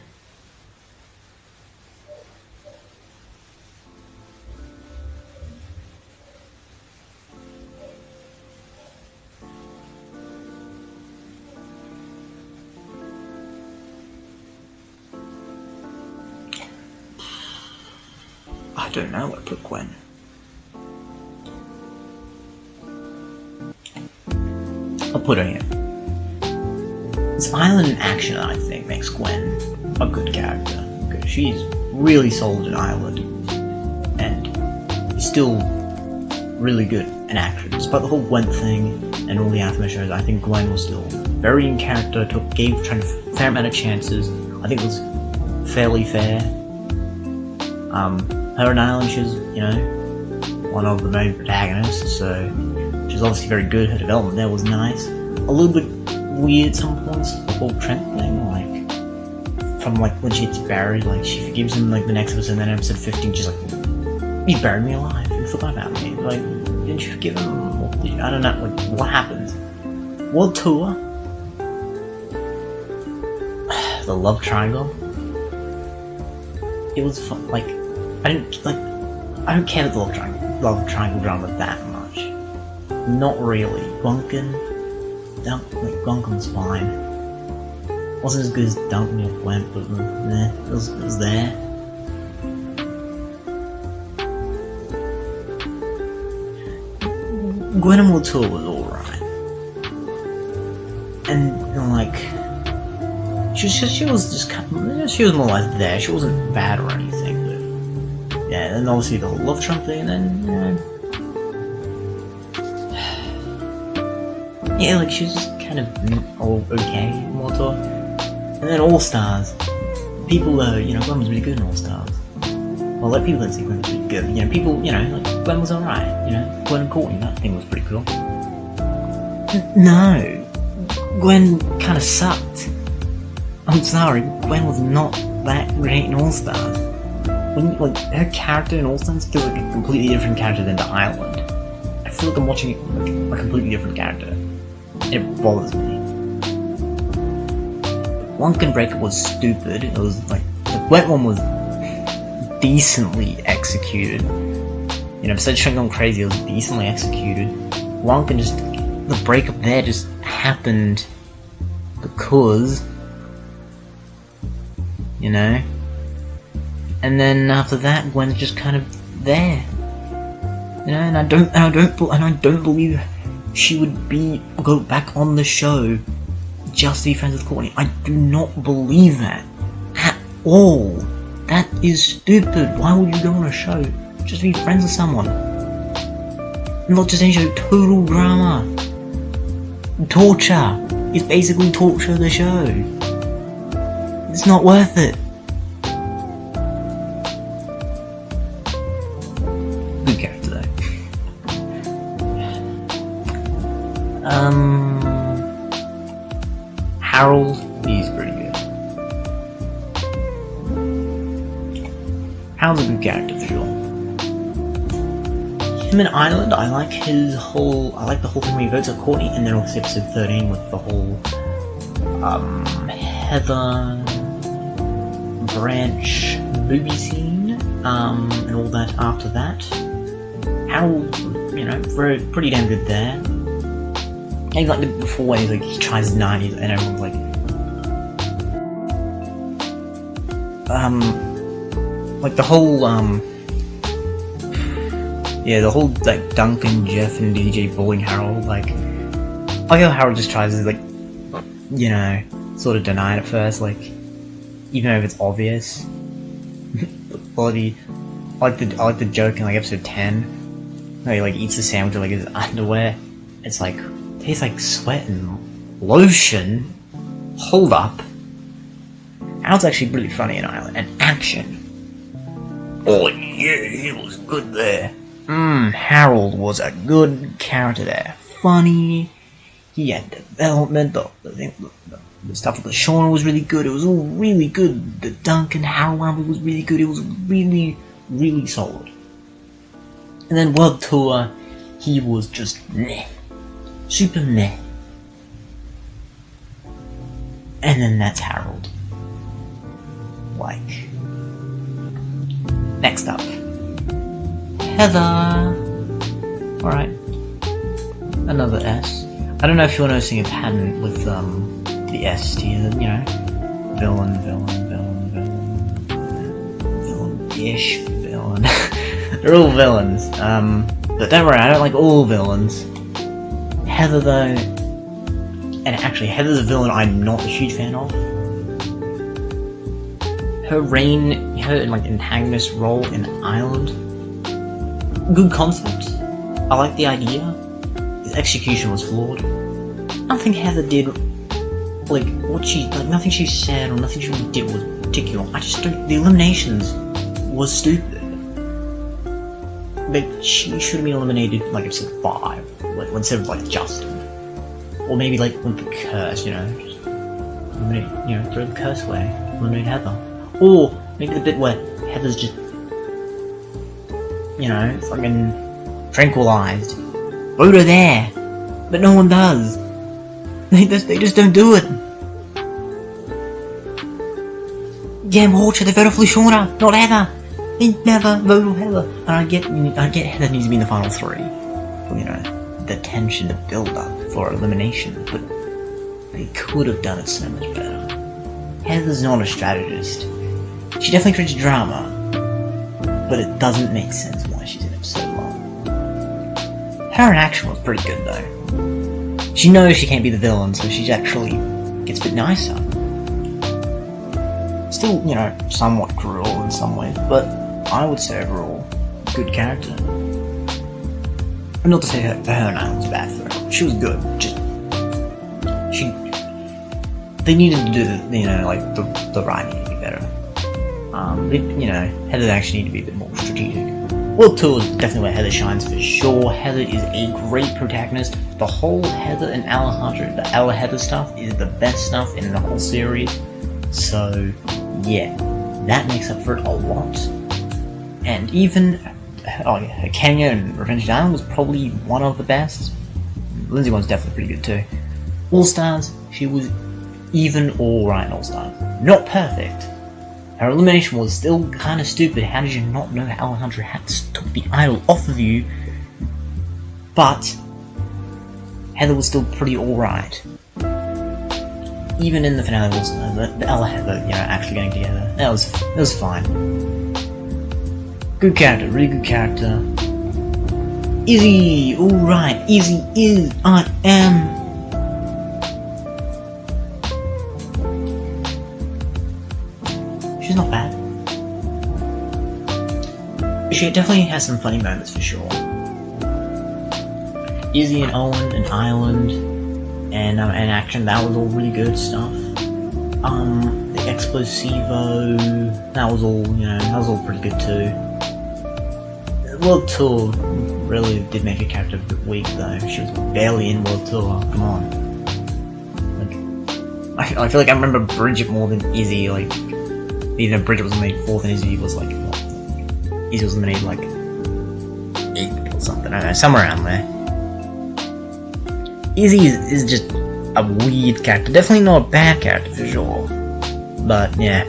I don't know where to put Gwen. I'll put her here. This island in action, I think, makes Gwen a good character. Because she's really solid in Island. And still really good in action. Despite the whole Gwen thing and all the aftermath shows, I think Gwen was still very in character, gave trying a fair amount of chances. I think it was fairly fair. Her and Island, she's, you know, one of the main protagonists, so she's obviously very good. Her development there was nice. A little bit weird at some points, the whole Trent thing, like, from, like, when she gets buried, like, she forgives him, like, the next episode, and then episode 15, she's like, you buried me alive, you forgot about me, like, didn't you forgive him? I don't know, like, what happened? World Tour? The love triangle? It was fun, like, I don't care about the love triangle drama that much. Not really. Duncan was fine. Wasn't as good as Duncan or Gwen, but it was there. Gwen and Tour was alright. And, you know, like, she was just kind of, she was more or less there. She wasn't bad or anything, but yeah, and obviously the whole love trump thing, and then, yeah, like, she was just kind of okay, more talk. And then All Stars. People, you know, Gwen was really good in All Stars. Well, like, people didn't think Gwen was really good. You know, people, you know, like, Gwen was alright. You know, Gwen and Courtney, that thing was pretty cool. No. Gwen kind of sucked. I'm sorry, Gwen was not that great in All Stars. When, like, her character in All Stars feels like a completely different character than the Island. I feel like I'm watching a completely different character. It bothers me. Lunkin Breaker was stupid. It was like, the Wet one was decently executed. You know, besides trying to go crazy, it was decently executed. Lunkin just, the breakup there just happened because, you know. And then after that, Gwen's just kind of there. You know, and I don't believe she would go back on the show just to be friends with Courtney. I do not believe that at all. That is stupid. Why would you go on a show just to be friends with someone? Not just any show, total drama. Torture. It's basically torture the show. It's not worth it. Good character though. Harold, he's pretty good. Harold's a good character for sure. Him in Ireland, I like the whole thing where he votes at Courtney, and then also episode 13 with the whole Heather Branch movie scene, and all that after that. Harold, you know, pretty damn good there. And like before when he tries his 90s and everyone's like, like the whole, yeah, the whole, like, Duncan, Geoff, and DJ bullying Harold, like how Harold just tries to, like, you know, sort of deny it at first, like, even if it's obvious. I like the joke in, like, episode 10, where he, like, eats the sandwich with, like, his underwear. It's like, tastes like sweat and lotion. Hold up. Harold's actually really funny in Ireland. And action. Oh yeah, he was good there. Harold was a good character there. Funny. He had development. The stuff with LeShawna was really good. It was all really good. The Duncan Harold one was really good. It was really, really solid. And then World Tour, he was just meh. Super meh. And then that's Harold. Like. Next up. Heather. Alright. Another S. I don't know if you're noticing a pattern with the S tier, you know. Villain-ish villain. They're all villains. But don't worry, I don't like all villains. Heather though, and actually Heather's a villain I'm not a huge fan of. Her like antagonist role in Ireland, good concept. I like the idea. His execution was flawed. Nothing Heather did, like nothing she said or nothing she did was particular. I just don't. The eliminations was stupid. Like she should have been eliminated like episode 5, like instead of like Justin, or maybe like with the curse, you know, just eliminate, you know, throw the curse away, eliminate Heather, or maybe the bit where Heather's just, you know, fucking tranquilized. Vote her there, but no one does. They just don't do it. Damn Hatchet, they voted for LeShawna, not Heather. They never vote for Heather. And I get Heather needs to be in the final 3. You know, the tension, the build-up for elimination, but they could have done it so much better. Heather's not a strategist. She definitely creates drama, but it doesn't make sense why she's in it so long. Her in action was pretty good though. She knows she can't be the villain, so she actually gets a bit nicer. Still, you know, somewhat cruel in some ways, but I would say overall, good character. Not to say her name was bad for her. She was good. They needed to do the, you know, like the writing to be better. You know, Heather actually need to be a bit more strategic. World Tour is definitely where Heather shines for sure. Heather is a great protagonist. The whole Heather and Alejandro, the Ella Heather stuff is the best stuff in the whole series. So, yeah, that makes up for it a lot. And even, her cameo in Revenge of the Island was probably one of the best. Lindsay one's definitely pretty good too. All Stars, she was even alright in All Stars. Not perfect. Her elimination was still kind of stupid. How did you not know Alejandro had took the idol off of you? But Heather was still pretty alright. Even in the finale, the Ella Heather, you know, actually getting together, that was fine. Good character, really good character. Izzy, alright, Izzy is, I am. She's not bad. She definitely has some funny moments for sure. Izzy and Owen and Ireland and action, that was all really good stuff. The Explosivo, that was all, you know, that was all pretty good too. World Tour really did make a character a bit weak though. She was barely in World Tour, come on. Like, I feel like I remember Bridgette more than Izzy, like, even though Bridgette was eliminated 4th and Izzy was like, what? Izzy was eliminated like 8th or something, I don't know, somewhere around there. Izzy is just a weird character, definitely not a bad character for sure. But yeah,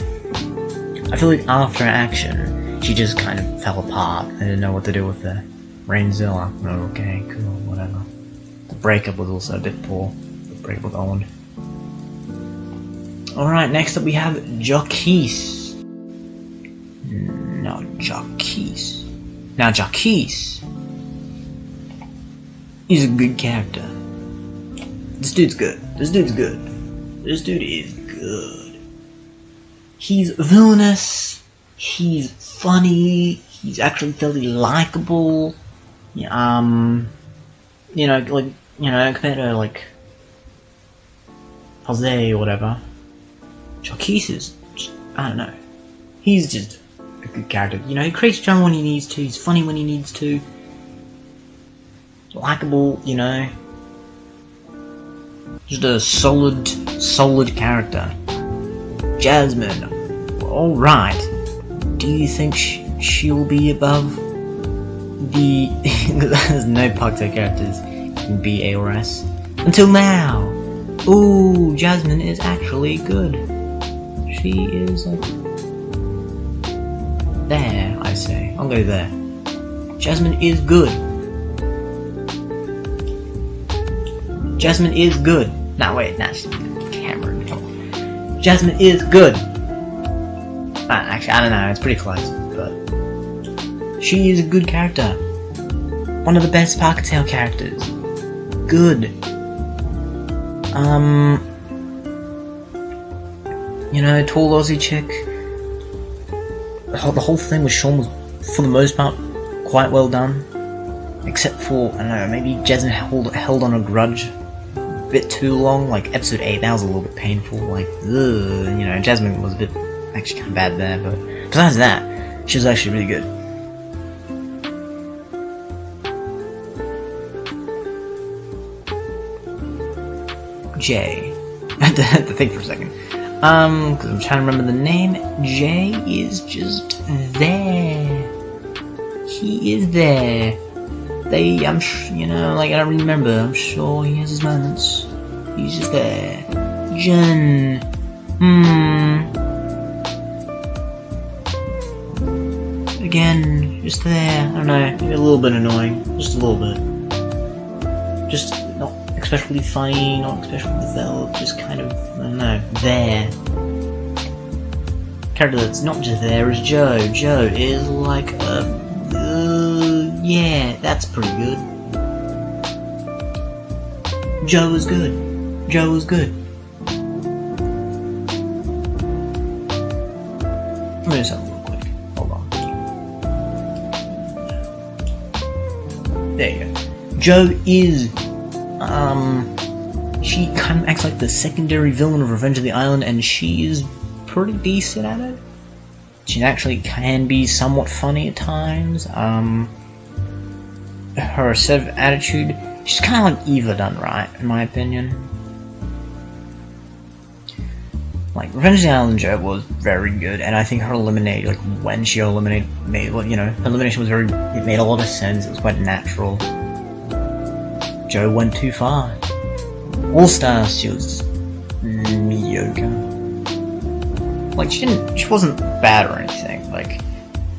I feel like after action, she just kind of fell apart. I didn't know what to do with her. Rainzilla, oh, okay, cool, whatever. The breakup was also a bit poor. The breakup with Owen. Alright, next up we have Jacques. No, Jacques. Now Jacques he's a good character. This dude's good. This dude is good. He's villainous. He's funny. He's actually fairly likable. You know, like, you know, compared to like Jose or whatever. Jacques is, I don't know. He's just a good character. You know, he creates drama when he needs to. He's funny when he needs to. Likable, you know. Just a solid character. Jasmine, alright. Do you think she'll be above There's no Pugtail characters in B, A, or S. Until now! Ooh, Jasmine is actually good. She is like... there, I say. I'll go there. Jasmine is good. Jasmine is good. Nah, wait, she's Cameron. Oh. Jasmine is good. Actually, I don't know, it's pretty close, but... she is a good character. One of the best Pugtail characters. Good. You know, tall Aussie chick. The whole thing with Sean was, for the most part, quite well done. Except for, I don't know, maybe Jasmine held on a grudge a bit too long. Like, episode 8, that was a little bit painful. Like, ugh, you know, Jasmine was a bit, actually kind of bad there, but besides that, she was actually really good. Jay. I had to think for a second. Because I'm trying to remember the name. Jay is just there. He is there. You know, like, I don't remember. I'm sure he has his moments. He's just there. Jen. Again, just there. I don't know. Maybe a little bit annoying. Just a little bit. Just not especially funny, not especially developed, just kind of, I don't know, there. Character that's not just there is Joe. Joe is like yeah, that's pretty good. Joe is good. Joe is good. Let me do something real quick. Hold on. There you go. Joe is she kind of acts like the secondary villain of Revenge of the Island, and she is pretty decent at it. She actually can be somewhat funny at times. Her sort of attitude, she's kind of like Eva done right, in my opinion. Like, Revenge of the Island Joe was very good, and I think her eliminate, like, when she eliminated, you know, her elimination was it made a lot of sense, it was quite natural. Joe went too far. All Stars, she was mediocre. Like, she wasn't bad or anything. Like,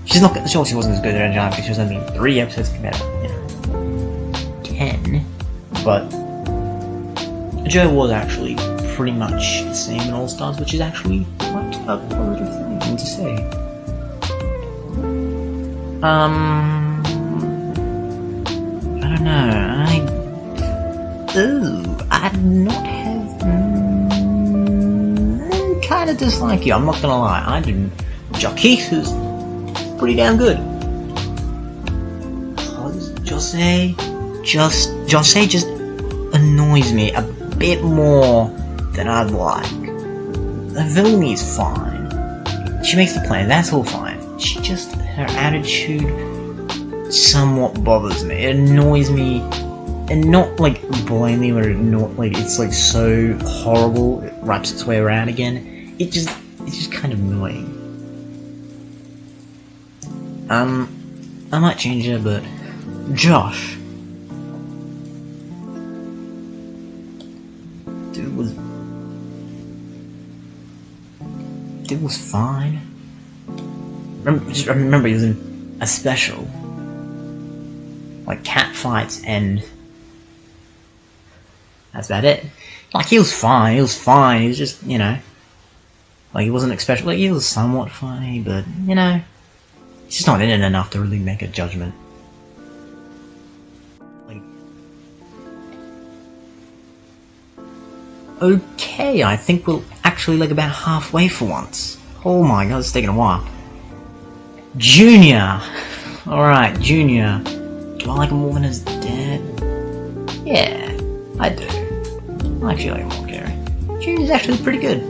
she wasn't as good as John because she was only 3 episodes compared to, you know, 10. But Joe was actually pretty much the same in All Stars, which is actually quite a positive thing to say. I don't know. I do not have... kind of dislike you, I'm not gonna lie. I didn't... Jacques is pretty damn good. Jose just annoys me a bit more than I'd like. The villainy is fine. She makes the plan, that's all fine. Her attitude somewhat bothers me. It annoys me. And not like Blaineley where it's like so horrible it wraps its way around again. It's just kind of annoying. I might change it, but Josh, dude was fine. Remember he was in a special, like cat fights, and that's about it. Like, he was fine, he was just, you know, like, he wasn't especially, like, he was somewhat funny, but, you know, he's just not in it enough to really make a judgment. Like, okay, I think we're actually, like, about halfway for once. Oh my god, it's taking a while. Junior! Alright, Junior. Do I like him more than his dad? Yeah, I do. I actually like him more, Gerry. Junior's actually pretty good.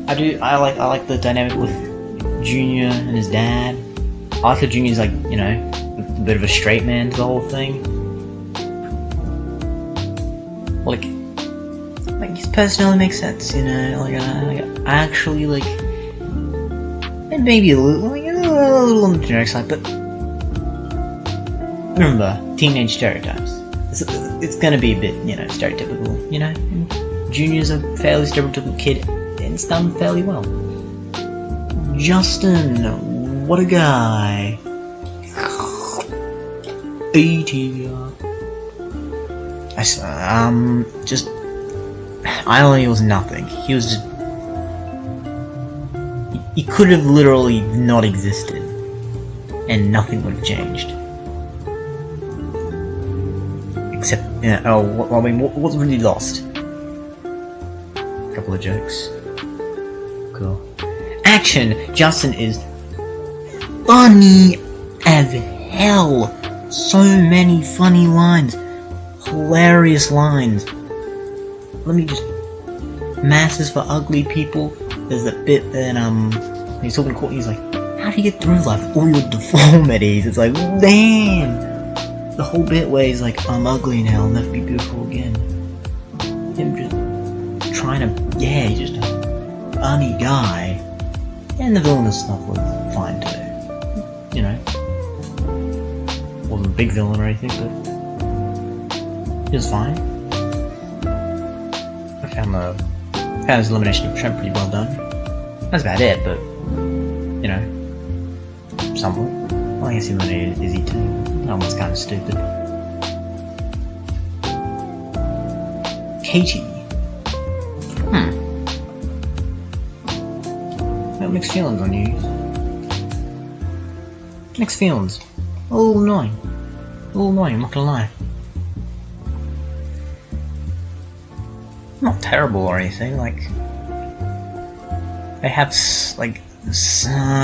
I like the dynamic with Junior and his dad. I like that Junior's like, you know, a bit of a straight man to the whole thing. Like his personality makes sense, you know, like, I actually like, and maybe a little little on the generic side, but remember, teenage stereotypes. It's gonna be a bit, stereotypical, Junior's a fairly stereotypical kid, and it's done fairly well. Justin, what a guy. BTR. He was nothing. He was just... He could have literally not existed, and nothing would have changed. Except, what's really lost? A couple of jokes. Cool. Action! Justin is funny as hell! So many funny lines. Hilarious lines. Let me just... Masses for ugly people. There's that bit that, he's talking to Courtney, he's like, how do you get through life with all your deformities? It's like, damn! The whole bit where he's like, I'm ugly now, I'll never be beautiful again. Him just trying to... Yeah, he's just a funny guy. And the villainous stuff was fine too. Wasn't a big villain or anything, but... He was fine. I found his elimination of Trent pretty well done. That's about it, but... somewhat. Well, I guess he eliminated Izzy too. That one's kind of stupid. Katie. I got mixed feelings on you. Mixed feelings. A little annoying. I'm not gonna lie. Not terrible or anything, they have, I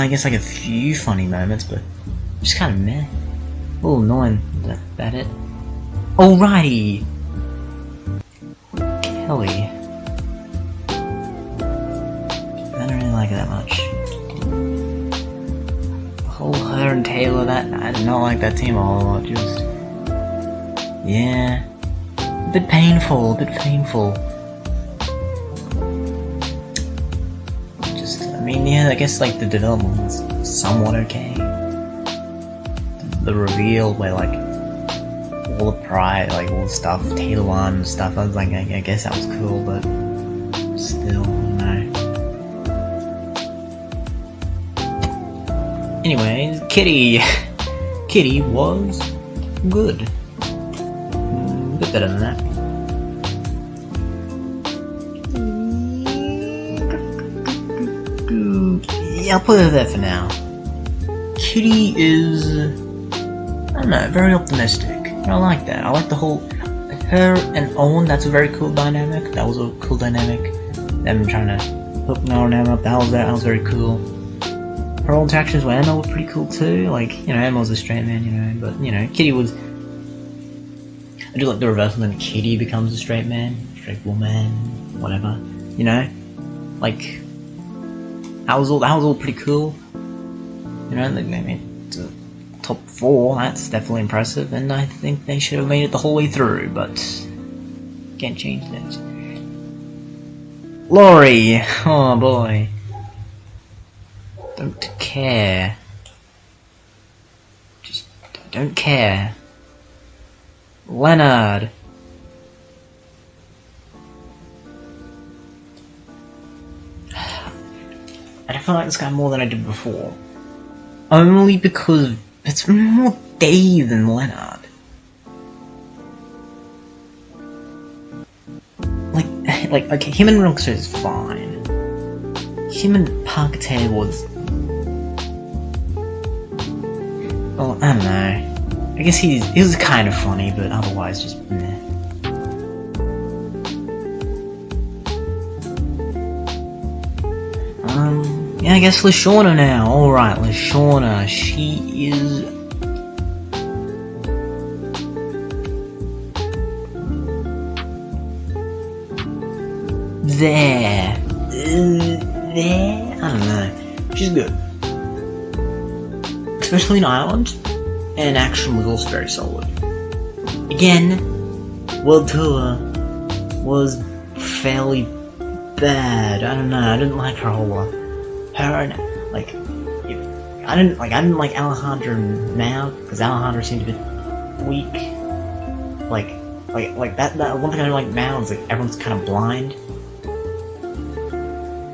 guess a few funny moments, but just kind of meh. A little annoying, is that it? Alrighty! Kelly. I don't really like it that much. The whole her and Taylor, I did not like that team a whole lot, yeah. A bit painful. I guess the development was somewhat okay. The reveal where all the pride, all the stuff, Taylor won and stuff, I was like, I guess that was cool, but still, no. Anyways, Kitty was good. A bit better than that. Yeah, I'll put her there for now. Kitty is... I don't know, very optimistic. I like that. I like the whole... Her and Owen, that's a very cool dynamic. That was a cool dynamic. Them trying to hook Owen up, that was very cool. Her old interactions with Emma were pretty cool too. Emma was a straight man, but, Kitty was... I do like the reversal, then Kitty becomes a straight man, straight woman, whatever. That was all pretty cool. They made the top 4, that's definitely impressive, and I think they should have made it the whole way through, but can't change things. Laurie! Oh boy. Don't care. Just don't care. Leonard! I feel like this guy more than I did before. Only because it's more Dave than Leonard. Okay, him and Roxer is fine. Him and Parker was... Well, I don't know. I guess he was kind of funny, but otherwise just meh. Yeah, I guess LeShawna now. Alright, LeShawna. She is... There. I don't know. She's good. Especially in Ireland. And action was also very solid. Again, World Tour was fairly bad. I don't know, I didn't like her whole lot. Her and, I didn't like Alejandro now, because Alejandro seemed a bit weak. Like that one thing I don't like now is like everyone's kind of blind.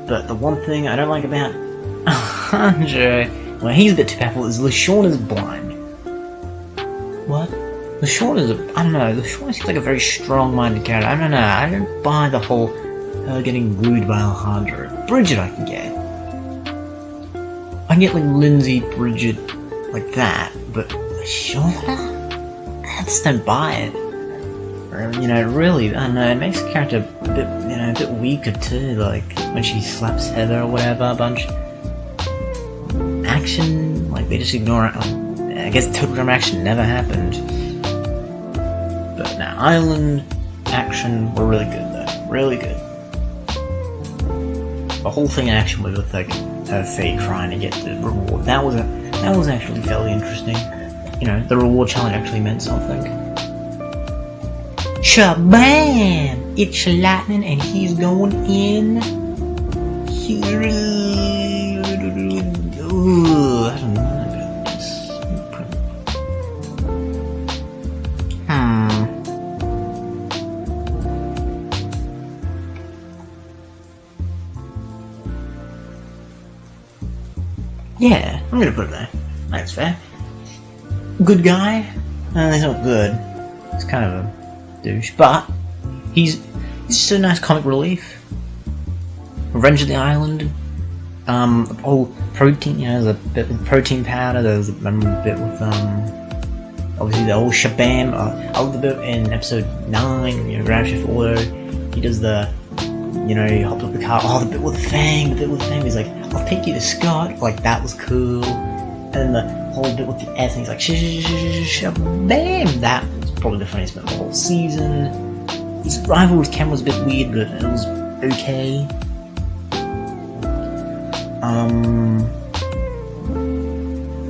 But the one thing I don't like about Alejandro, well, he's a bit too powerful, is LeShawna's blind. What? LeShawna's I don't know, LeShawna seems like a very strong-minded character. I don't know, I don't buy the whole her getting wooed by Alejandro. Bridgette I can get. I can get like Lindsay, Bridgette, like that, but LeShawna? I just don't buy it. Or, you know, really, I don't know, it makes the character a bit, you know, a bit weaker too, like when she slaps Heather or whatever a bunch. Action, like they just ignore it. I guess total drama action never happened. But now, Island action were really good though, really good. The whole thing in action was with like her fate trying to get the reward. That was actually fairly interesting. You know, the reward challenge actually meant something. Shabam! It's lightning and he's going in. I don't know about this. Yeah, I'm gonna put it there. That's fair. Good guy? He's not good. He's kind of a douche, but he's just a nice comic relief. Revenge of the Island. Oh, protein. You know, there's a bit with protein powder. There's a bit with obviously the whole shabam. I love the bit in episode 9. You know, Grand Chef Auto. He does the, you know, he hopped up the car. Oh, the bit with the Fang. He's like, I'll take you to Scott. Like that was cool. And then the whole bit with the S, and he's like, shabam. That was probably the funniest bit of the whole season. His rival with Ken was a bit weird, but it was okay.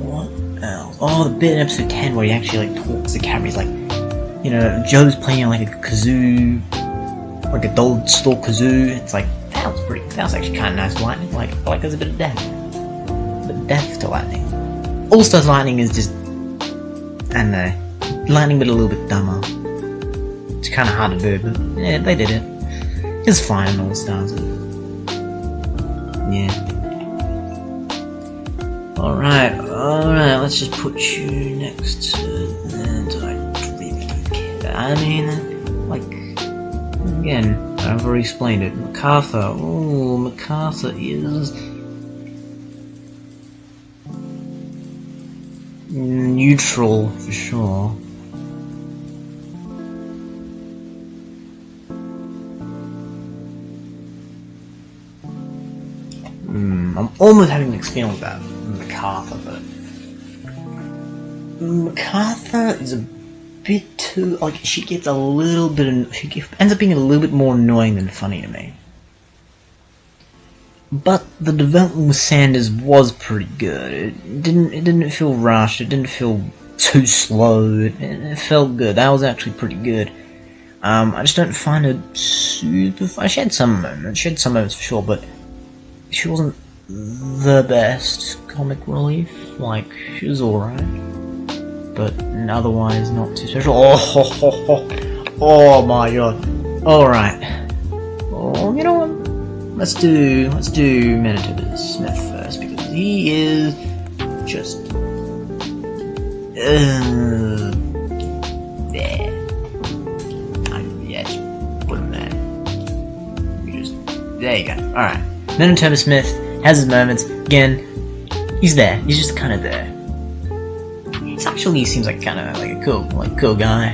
What else? Oh, the bit in episode 10 where he actually like talks to camera. He's like, you know, Joe's playing like a kazoo, like a gold store kazoo. It's like, that was actually kind of nice lightning. Like, I feel like there's a bit of death. But death to lightning. All-Stars lightning is just, I don't know, lightning but a little bit dumber. It's kind of hard to do, but yeah, they did it. It's fine in All-Stars. Yeah. Alright, let's just put you next to that. I really don't care. I mean, like, again, I've already explained it. MacArthur. Oh, MacArthur is neutral for sure. I'm almost having a mixed feeling about MacArthur, but MacArthur is a bit too, like, she ends up being a little bit more annoying than funny to me. But the development with Sanders was pretty good. It didn't feel rushed. It didn't feel too slow. It felt good. That was actually pretty good. I just don't find her super fun. She had some moments for sure, but she wasn't the best comic relief. Like, she was alright, but otherwise not too special. Oh my god. Alright. Oh, you know what? Let's do Manitoba Smith first, because he is just there. Yeah, just put him there. There you go. Alright. Manitoba Smith has his moments. Again, he's there. He's just kind of there. He seems like kind of like a cool guy.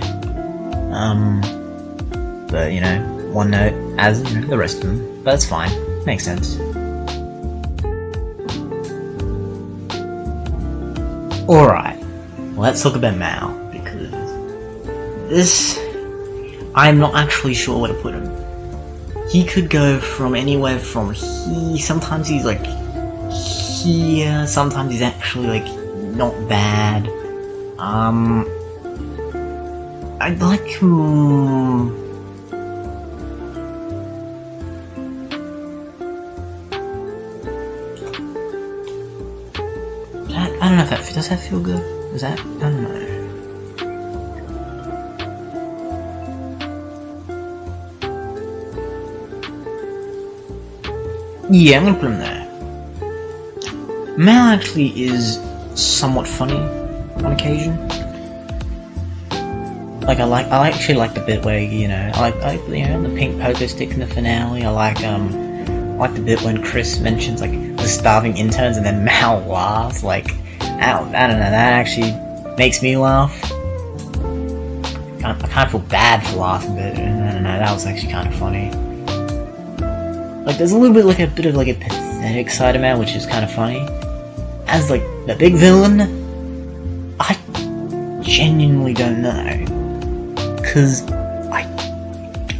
But you know, one note as you know, the rest of them. But that's fine. Makes sense. Alright. Let's talk about Mal, because this, I'm not actually sure where to put him. He could go from anywhere from here, sometimes he's like here, sometimes he's actually like not bad. I'd like him. I don't know if that... Does that feel good? Does that... I don't know. Yeah, I'm gonna put him there. Mal actually is somewhat funny on occasion. Like, I actually like the bit where, you know, I like you know, the pink pogo stick in the finale. I like the bit when Chris mentions, like, the starving interns and then Mal laughs. Like, I don't know, that actually makes me laugh. I kind of feel bad for laughing, but I don't know, that was actually kind of funny. Like, there's a little bit of a pathetic side of Mal, which is kind of funny. As, like, the big villain, I genuinely don't know. Because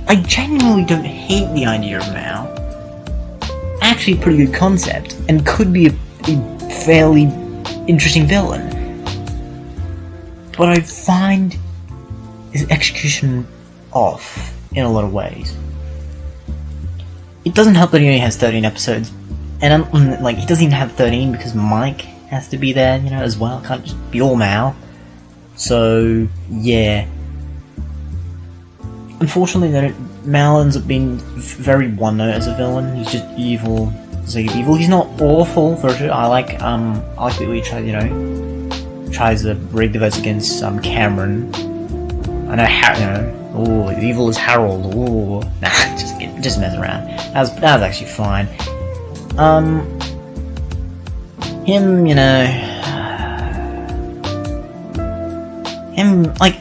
I genuinely don't hate the idea of Mal. Actually a pretty good concept, and could be a fairly interesting villain. But I find his execution off in a lot of ways. It doesn't help that he only has 13 episodes, and like, he doesn't even have 13 because Mike has to be there, you know, as well. Can't just be all Mal. So yeah. Unfortunately, Mal ends up being very one-note as a villain. He's just evil. Evil. He's not awful for sure. I like the way he tries, you know, to rig the votes against Cameron. I know oh, evil is Harold. Oh, nah, just mess around. That was actually fine. Him, you know, him like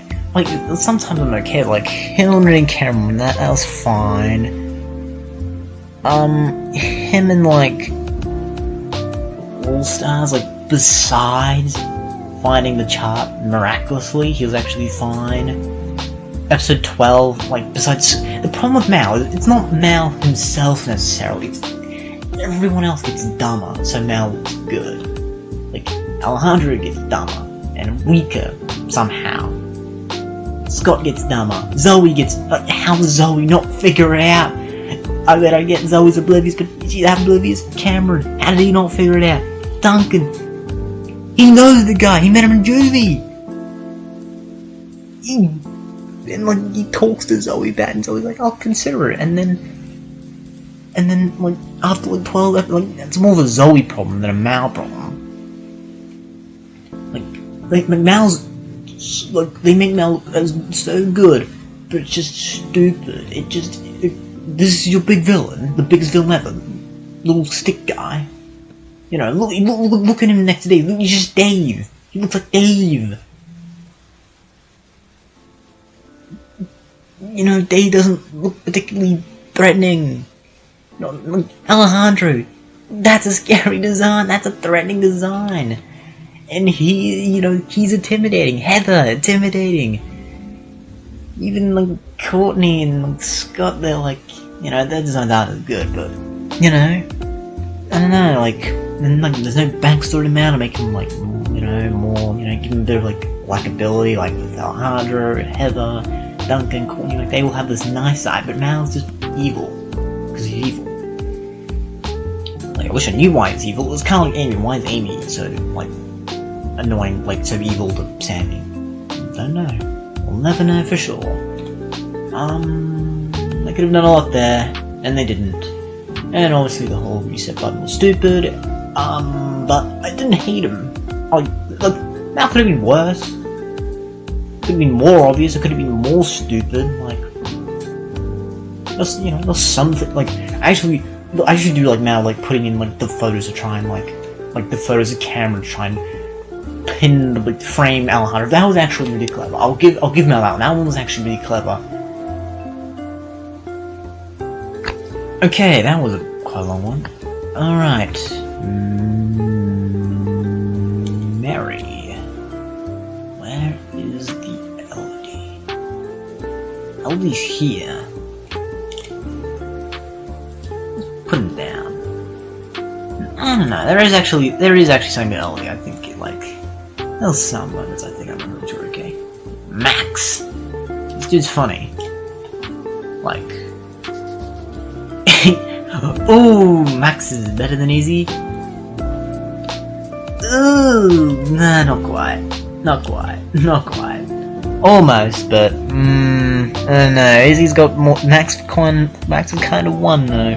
sometimes I'm okay. Like Hillary and Cameron, that was fine. Him and like All Stars, like besides finding the chart miraculously, he was actually fine. Episode 12, like, besides... The problem with Mal, it's not Mal himself necessarily, it's everyone else gets dumber, so Mal looks good. Like, Alejandro gets dumber, and weaker, somehow. Scott gets dumber, Zoe gets... Like, how does Zoe not figure it out? I bet I get Zoe's oblivious, but she's oblivious. Cameron, how did he not figure it out? Duncan, he knows the guy, he met him in juvie! And like he talks to Zoe about it, and Zoe's like, I'll consider it, and then like after like 12, like it's more of a Zoe problem than a Mal problem. Like Mal's like they make Mal as so good, but it's just stupid. This is your big villain, the biggest villain ever, little stick guy. You know, look at him next to Dave. Look, he's just Dave. He looks like Dave. You know, Dave doesn't look particularly threatening. No, Alejandro, that's a scary design, that's a threatening design. And he, you know, he's intimidating. Heather, intimidating. Even, like, Courtney and like, Scott, they're like, you know, their designs aren't as good, but, you know, I don't know, like, there's no backstory to Mal to make him, like, you know, more, you know, give him a bit of, like, likability, like, with Alejandro, Heather, Duncan, Courtney, like, they all have this nice side, but Mal's just evil. Because he's evil. Like, I wish I knew why he's evil. It was kind of like Amy. Why is Amy so, like, annoying, like, so evil to Sandy? Don't know. We'll never know for sure. They could have done a lot there, and they didn't. And obviously the whole reset button was stupid, but I didn't hate him. Like, Mal could have been worse. Could have been more obvious, it could have been more stupid, like... You know, there's something, like, I should do, like, Mal, like, putting in, like, the photos to try and, like the photos of camera to try and pin, like, frame Alejandro. That was actually really clever. I'll give Mal that one. That one was actually really clever. Okay, that was quite a long one. Alright. Mary. Where is the Elodie? Elodie's here. Put him down. I don't know. There is actually something to Elodie. I think there's some moments I think I remember which were okay. Max. This dude's funny. Like. Oh, Max is better than Izzy. Nah, not quite. Not quite. Not quite. Almost, but I don't know. Izzy's got more. Max of kind of one though.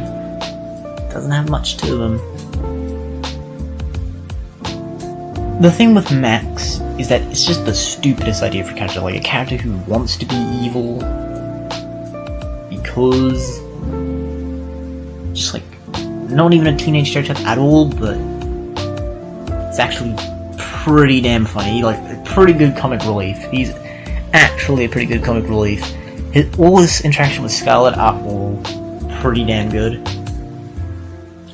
Doesn't have much to him. The thing with Max is that it's just the stupidest idea for a character, like a character who wants to be evil because just like not even a teenage stereotype at all, but it's actually pretty damn funny. Like pretty good comic relief. He's actually a pretty good comic relief. All his interaction with Scarlet are all pretty damn good.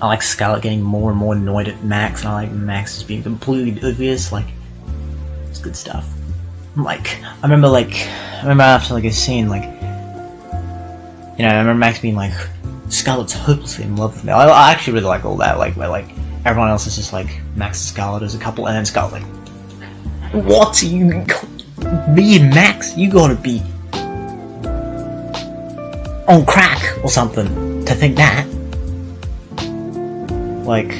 I like Scarlet getting more and more annoyed at Max, and I like Max just being completely oblivious. Like, it's good stuff. Like, I remember after like a scene, like, you know, I remember Max being like, Scarlet's hopelessly in love with me. I actually really like all that, like, where like everyone else is just like Max and Scarlet as a couple, and then Scarlet's like, what? Me and Max, you gotta be on crack or something to think that. Like,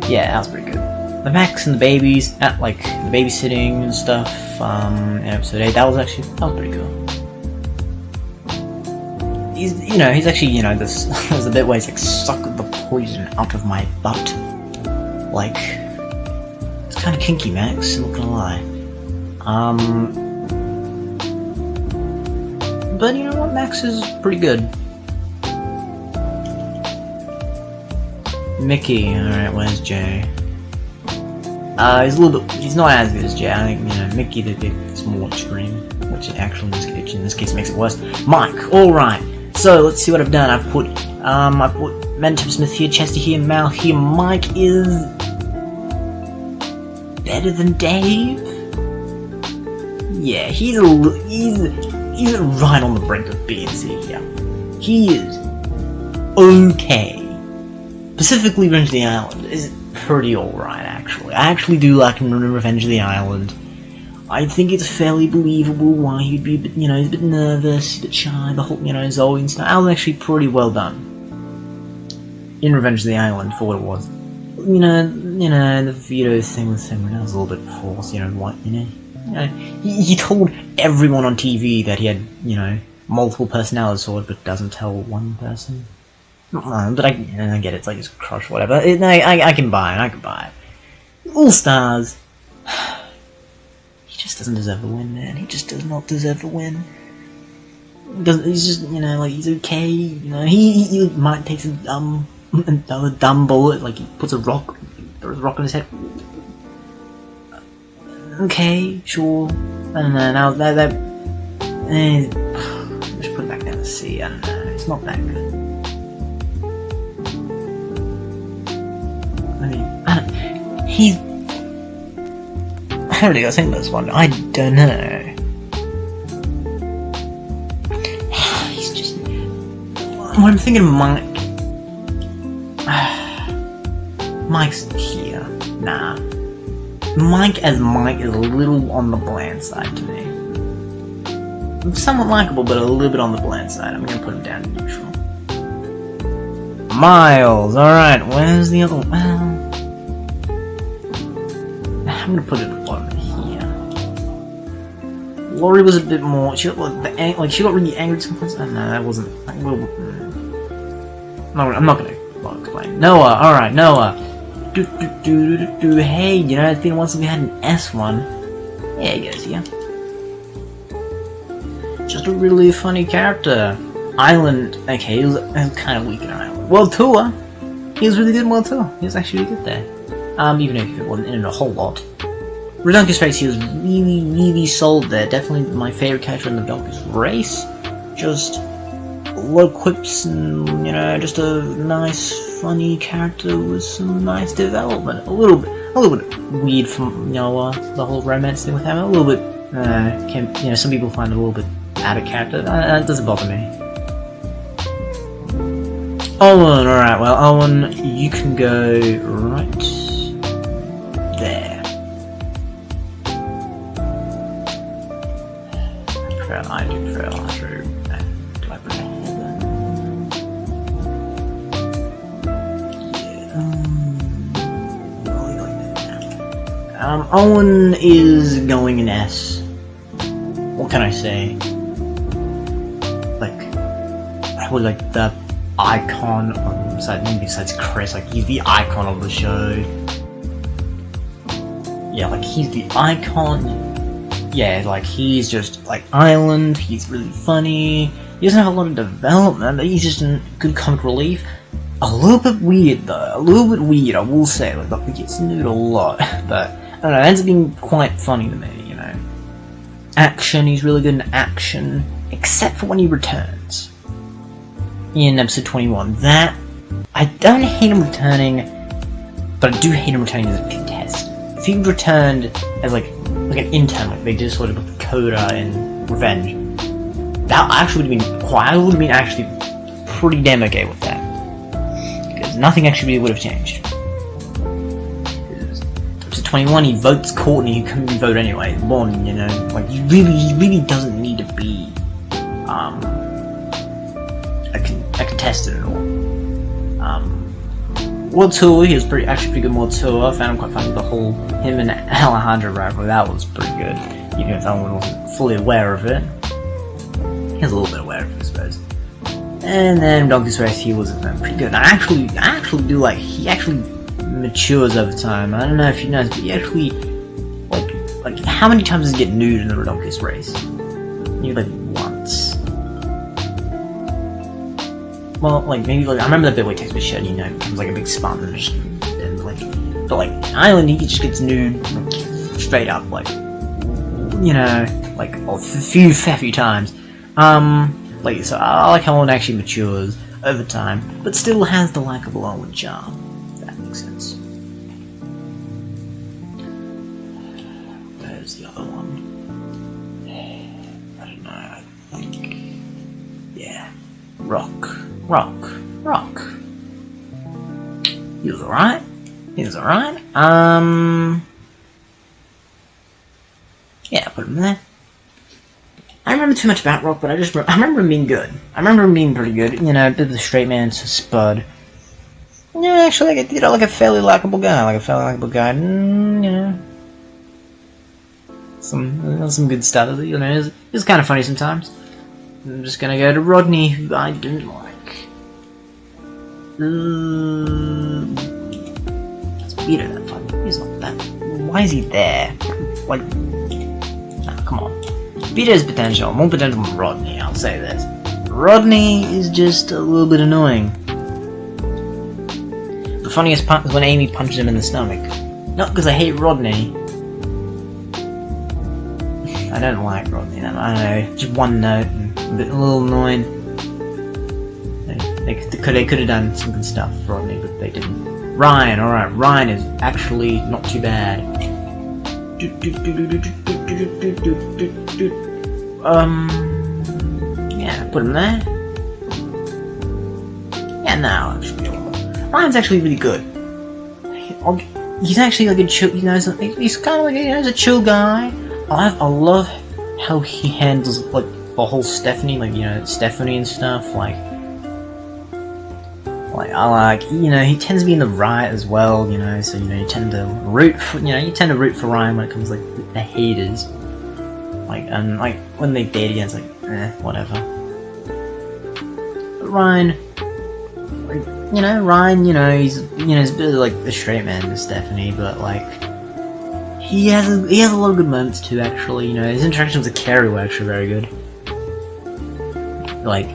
yeah, that was pretty good. The Max and the babies, like the babysitting and stuff, in episode 8, that was pretty cool. He's actually, you know, there's a bit where he's like, suck the poison out of my butt. Like, it's kind of kinky, Max, I'm not gonna lie. But you know what, Max is pretty good. Mickey, alright, where's Jay? He's not as good as Jay. I think, you know, Mickey did get some more extreme, which actually in this case makes it worse. Mike, alright. So, let's see what I've done. I've put Manitoba Smith here, Chester here, Mal here. Mike is better than Dave? Yeah, he's right on the brink of being C here. He is okay. Specifically, Revenge of the Island is pretty alright, actually. I actually do like him in Revenge of the Island. I think it's fairly believable why he'd be a bit, you know, he's a bit nervous, he's a bit shy, the whole, you know, Zoe and stuff. That was actually pretty well done in Revenge of the Island for what it was. You know, the Vito thing with him, that was a little bit forced, you know, what, he told everyone on TV that he had, you know, multiple personalities, but doesn't tell one person. But I get it, it's like his crush or whatever. I can buy it. All Stars. He just doesn't deserve the win, man. He just does not deserve the win. He's just, you know, like, he's okay, you know, he might take a dumb bullet, like he throws a rock on his head. Okay, sure. I don't know, now that just put it back down to C, I don't know, it's not that good. I mean, I don't really got to think about this one. I don't know. He's just... When I'm thinking of Mike... Mike's here. Nah. Mike as Mike is a little on the bland side to me. Somewhat likable, but a little bit on the bland side. I'm gonna put him down to neutral. Miles, alright, where's the other one? Well, I'm gonna put it at the bottom here. Laurie was a bit more, she got really angry sometimes. I don't know, that wasn't, I'm not gonna explain. Noah, alright, Noah. Hey, you know, it's been once we had an S1. Yeah, he goes here. Just a really funny character. Island, okay, he was kind of weak in Island. World Tour, he was really good in World Tour. He was actually really good there. Even if it wasn't in a whole lot. Redunculous Race, he was really, really solid there. Definitely my favourite character in the Redunculous Race. Just a lot of quips and, you know, just a nice, funny character with some nice development. A little bit weird from, you know, the whole romance thing with him. A little bit, you know, some people find it a little bit out of character. That doesn't bother me. Owen, alright, well, Owen, you can go right there. I do prefer Alejandro, and do I put it here then? Yeah, like that. Owen is going in S. What can I say? Like, probably like the icon besides Chris, like he's the icon of the show. Yeah, like he's the icon. Yeah, like he's just like Island, he's really funny. He doesn't have a lot of development, he's just a good comic relief. A little bit weird though, I will say, like he gets nude a lot, but I don't know, it ends up being quite funny to me, you know. Action, he's really good in action, except for when he returns. In episode 21, that, I don't hate him returning, but I do hate him returning as a contestant. If he returned as like an intern, like they did sort of with Dakota in Revenge, that actually would have been I would have been actually pretty damn okay with that. Because nothing actually would have changed. Episode 21, he votes Courtney, who couldn't vote anyway. One, you know, like he really doesn't need to be a contestant at all. World Tour, he was actually pretty good in World Tour. I found him quite funny, the whole him and Alejandro rivalry, that was pretty good. Even if Owen wasn't fully aware of it. He was a little bit aware of it, I suppose. And then Donkey's Race, he was pretty good. I actually do like, he actually matures over time. I don't know if you know, but he actually, like how many times does he get nude in the Donkey's Race? Maybe like once. Well, like maybe like I remember that bit where he takes Bridgette, you know, it becomes like a big sponge, and like, but like Island, he just gets nude, like, straight up, like, you know, like a few times. Like so, I like how Owen actually matures over time, but still has the likable Owen charm. If that makes sense. Where's the other one? I don't know. I think, yeah, Rock. He was alright. Yeah, I put him there. I don't remember too much about Rock, but I remember him being good. I remember him being pretty good. You know, a bit of the straight man to spud. Yeah, actually, like a fairly likable guy. You know, some good stuff. You know, it was kind of funny sometimes. I'm just gonna go to Rodney, who I didn't like. It's Beardo that funny. He's not that. Why is he there? Like, nah, come on. Beardo's potential, more potential than Rodney, I'll say this. Rodney is just a little bit annoying. The funniest part is when Amy punches him in the stomach. Not because I hate Rodney. I don't like Rodney, I don't know, just one note and a little annoying. They could have done some good stuff for Rodney, but they didn't. Ryan, alright, Ryan is actually not too bad. Yeah, put him there. Yeah, now actually, Ryan's actually really good. He's actually like a chill, you know, he's kind of like, you know, he's a chill guy. I love how he handles like the whole Stephanie, like, you know, Stephanie and stuff. Like I like, you know, he tends to be in the right as well, you know. So, you know, you tend to root for Ryan when it comes like the haters. Like, and like when they date again, it's like, whatever. But Ryan, like, you know, he's, you know, he's a bit like the straight man to Stephanie, but like, he has a lot of good moments too. Actually, you know, his interactions with Carrie were actually very good. Like,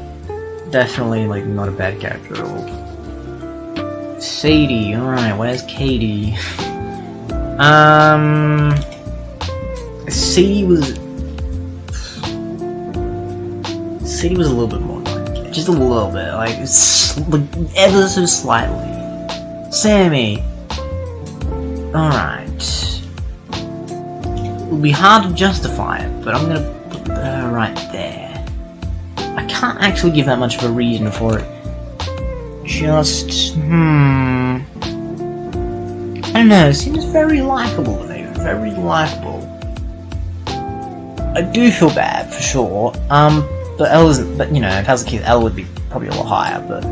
definitely like not a bad character at all. Sadie, alright, where's Katie? Sadie was a little bit more annoying. Just a little bit, like ever so slightly. Sammy, alright. It would be hard to justify it, but I'm gonna put her right there. I can't actually give that much of a reason for it. Just, I don't know, it seems very likeable to me, very likeable. I do feel bad, for sure, but Elle isn't, but you know, if that was the case, Elle would be probably a lot higher, but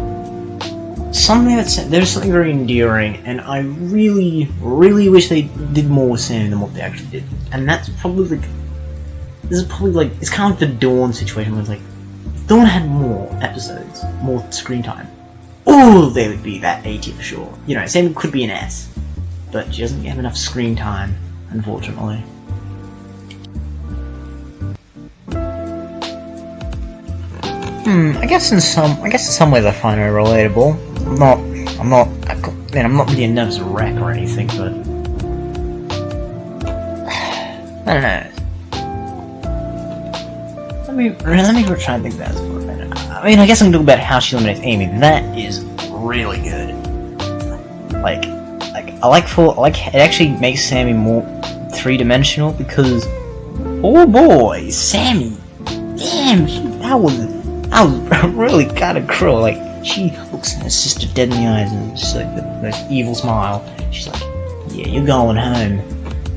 there's something very endearing, and I really, really wish they did more with Sam than what they actually did. And that's probably like, this is probably like, it's kind of like the Dawn situation where it's like, if Dawn had more episodes, more screen time, oh, they would be that A tier for sure. You know, Sam could be an S, but she doesn't have enough screen time, unfortunately. I guess in some ways I find her relatable. I'm not really a nervous wreck or anything, but I don't know. Let me try and think about this for a minute. I mean, I guess I can talk about how she eliminates Amy. That is really good. Like it actually makes Sammy more three-dimensional because, oh boy, Sammy, damn, that was really kind of cruel. Like, she looks at her sister dead in the eyes and just like the most evil smile. She's like, yeah, you're going home.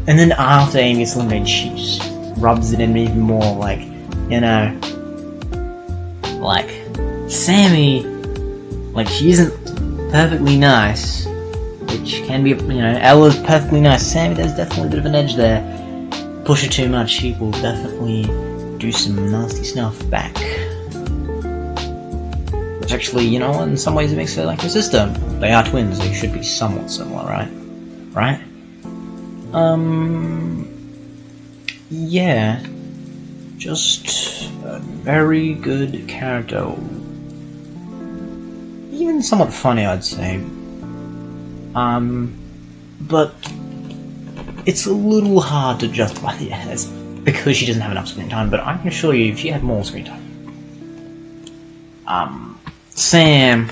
And then after Amy gets eliminated, she just rubs it in even more, like, you know, like, Sammy, like, she isn't perfectly nice, which can be, you know, Ella's perfectly nice. Sammy, there's definitely a bit of an edge there. Push her too much, she will definitely do some nasty stuff back. Which actually, you know, in some ways it makes her like her sister. They are twins, they should be somewhat similar, right? Right? Yeah. Just a very good character. Even somewhat funny, I'd say. But it's a little hard to justify the S because she doesn't have enough screen time, but I can assure you if she had more screen time. Sam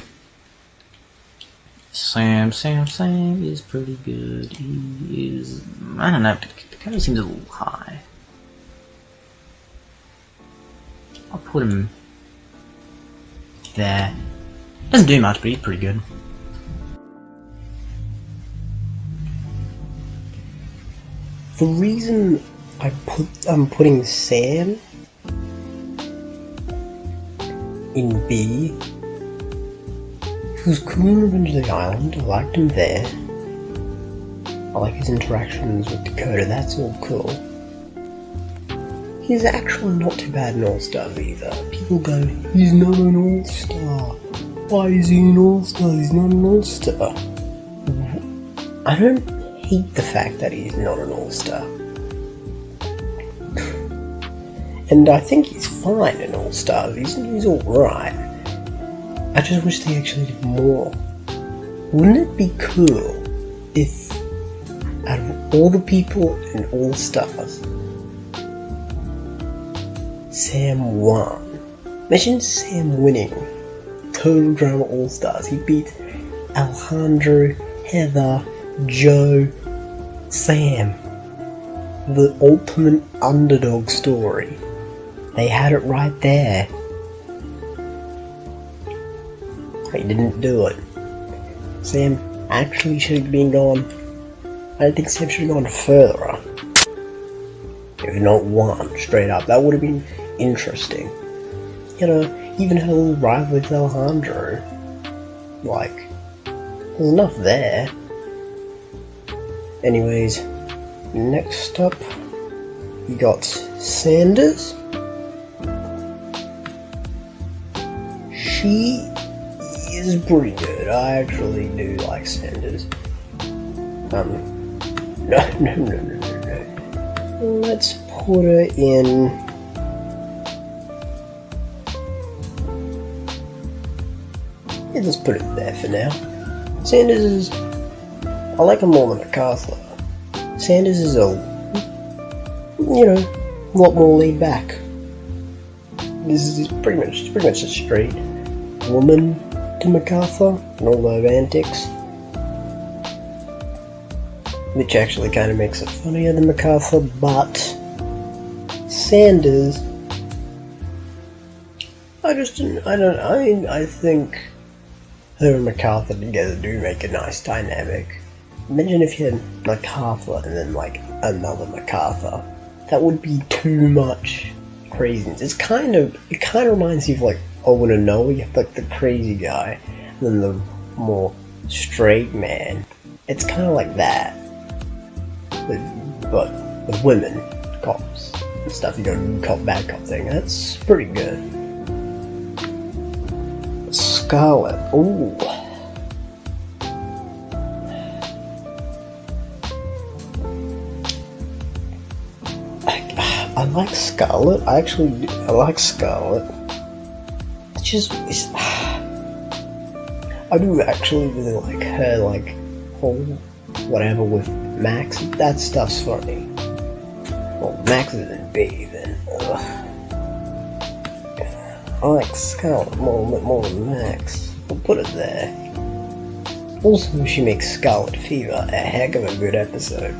is pretty good. He is, I don't know, Dakota seems a little high. I'll put him there. Doesn't do much, but he's pretty good. The reason I'm putting Sam in B, he was cool in Revenge of the Island. I liked him there. I like his interactions with Dakota. That's all cool. He's actually not too bad in All-Stars either. People go, he's not an All-Star. Why is he an All-Star? He's not an All-Star. I don't hate the fact that he's not an All-Star. And I think he's fine in All-Stars. He's alright. I just wish they actually did more. Wouldn't it be cool if, out of all the people in All-Stars, Sam won? Imagine Sam winning Total Drama All-Stars. He beat Alejandro, Heather, Joe, Sam. The ultimate underdog story. They had it right there. They didn't do it. Sam actually should have been gone. I think Sam should have gone further. If not one, straight up. That would have been interesting. You know, even her little rivalry with Alejandro. Like, there's enough there. Anyways, next up, we got Sanders. She is pretty good. I actually do like Sanders. No. Let's put her in. Yeah, let's put it there for now. Sanders is. I like him more than MacArthur. Sanders is a lot more laid back. This is pretty much a straight woman to MacArthur and all those antics, which actually kind of makes it funnier than MacArthur. But Sanders, I think her and MacArthur together do make a nice dynamic. Imagine if you had MacArthur and then like another MacArthur. That would be too much craziness. It kind of reminds you of like Owen and Noah. You have like the crazy guy, and then the more straight man. It's kind of like that, but with women cops and stuff. You go cop bad cop thing. That's pretty good. Scarlet. Ooh. I like Scarlet. I like Scarlet. I do actually really like her, like, whole whatever with Max. That stuff's funny. Well, Max isn't B, then. I like Scarlet more than Max. We'll put it there. Also, she makes Scarlet Fever a heck of a good episode.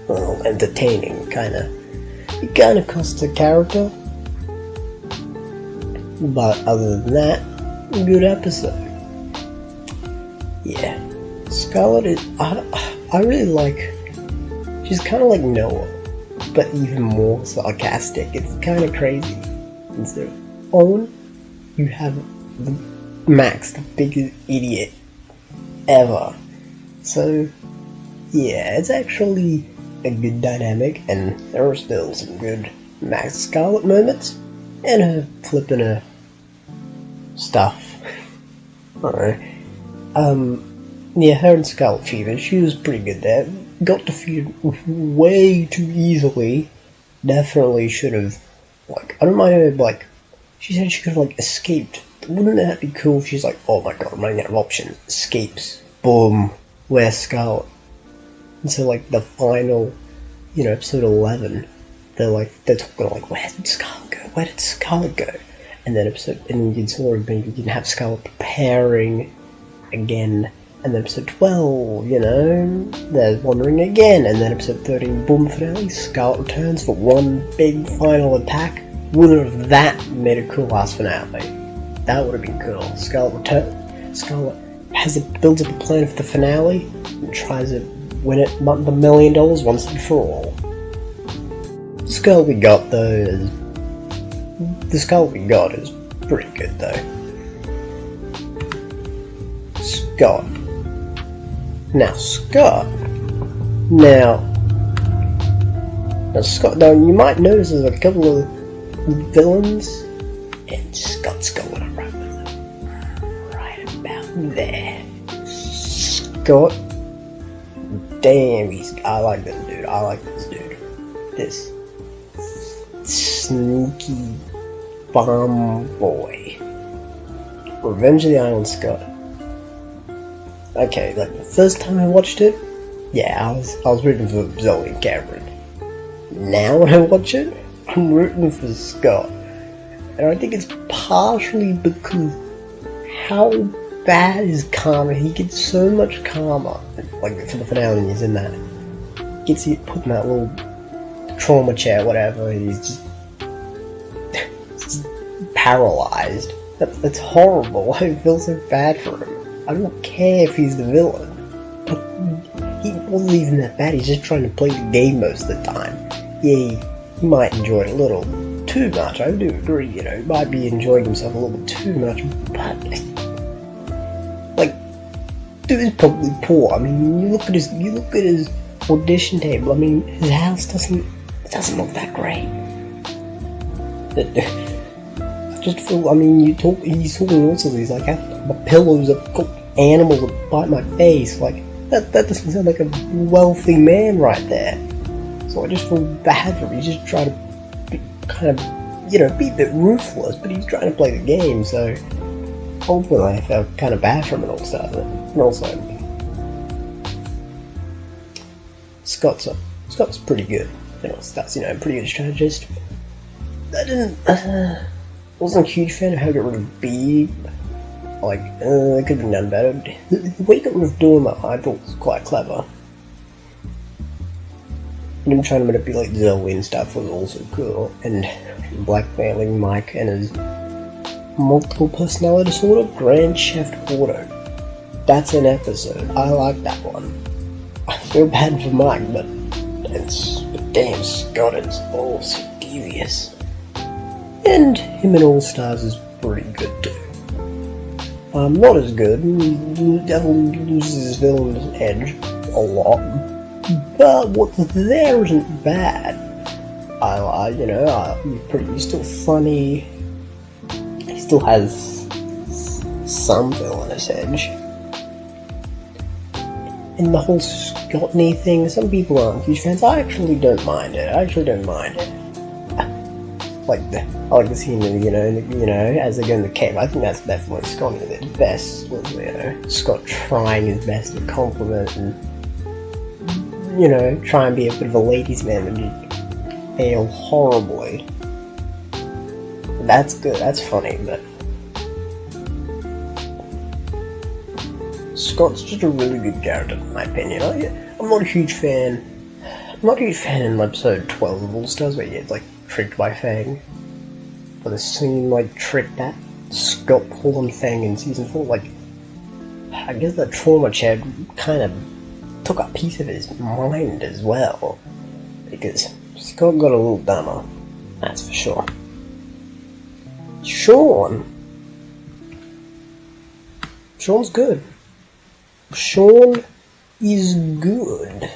Well, entertaining, kinda. It kinda costs a character. But other than that, good episode. Yeah. Scarlet is... I really like... She's kinda like Noah, but even more sarcastic. It's kinda crazy. Instead of Owen, you have Max, the biggest idiot ever. So, yeah, it's actually a good dynamic, and there are still some good Max Scarlet moments, and her flipping her stuff. Alright. Yeah, her and Scarlet Fever, she was pretty good there. Got defeated way too easily. Definitely should have, like, I don't mind her, like, she said she could have, like, escaped. Wouldn't that be cool if she's like, oh my god, I'm running out of options. Escapes. Boom. Where's Scarlet? And so, like, the final, episode 11, they're talking like, where did Scarlet go? Where did Scarlet go? And then you can sort of maybe you can have Scarlet preparing again. And then episode 12, they're wandering again. And then episode 13, boom, finale, Scarlet returns for one big final attack. Wouldn't have that made a cool ass finale? That would have been cool. Scarlet returns. Scarlet builds up a plan for the finale and tries to win it, not the $1 million once and for all. The Scarlet we got though is pretty good though. Scott. Now Scott, you might notice there's a couple of villains, and Scott's going around with them. Right about there. Scott, damn, I like this dude. This sneaky bomb boy. Revenge of the Island Scott. Okay, like the first time I watched it, yeah, I was rooting for Zoe and Cameron. Now when I watch it, I'm rooting for Scott. And I think it's partially because how bad is karma. He gets so much karma. Like for the finale he's in that. Gets put in that little trauma chair, whatever, and he's just paralyzed. That's horrible. I feel so bad for him. I don't care if he's the villain, but he wasn't even that bad. He's just trying to play the game most of the time. Yeah, he might enjoy it a little too much. I do agree. He might be enjoying himself a little bit too much. But like, dude is probably poor. I mean, you look at his audition table. I mean, his house doesn't look that great. Just feel, I mean, he's talking also, he's like, my pillows have got animals that bite my face, like, that doesn't sound like a wealthy man right there. So I just feel bad for him. He's just trying to be a bit ruthless, but he's trying to play the game, so ultimately I felt kind of bad for him and all stuff, and also, Scott's pretty good, Scott's, pretty good strategist. Wasn't a huge fan of how he got rid of B. Like, they could have done better. The way he got rid of Dorma, I thought was quite clever. And him trying to manipulate Zoe and stuff was also cool. And blackmailing Mike and his multiple personality disorder, Grand Chef Auto. That's an episode. I like that one. I feel bad for Mike, but damn, Scott is all so devious. And him in All Stars is pretty good too. Not as good. He definitely loses his villain's edge a lot. But what's there isn't bad. He's still funny. He still has some villainous edge. And the whole Courtney thing, some people aren't huge fans. I actually don't mind it. I like the scene of, as they go in the cave. I think that's definitely Scott at its best. Scott trying his best to compliment and, try and be a bit of a ladies' man and fail horribly. That's good, that's funny, but Scott's just a really good character in my opinion. I'm not a huge fan. I'm not a huge fan in episode 12 of All Stars where he gets tricked by Fang. But the scene tricked that Scott pulled on Fang in season 4, I guess that trauma Chet kind of took a piece of his mind as well. Because Scott got a little dumber, that's for sure. Sean's good. Sean is good.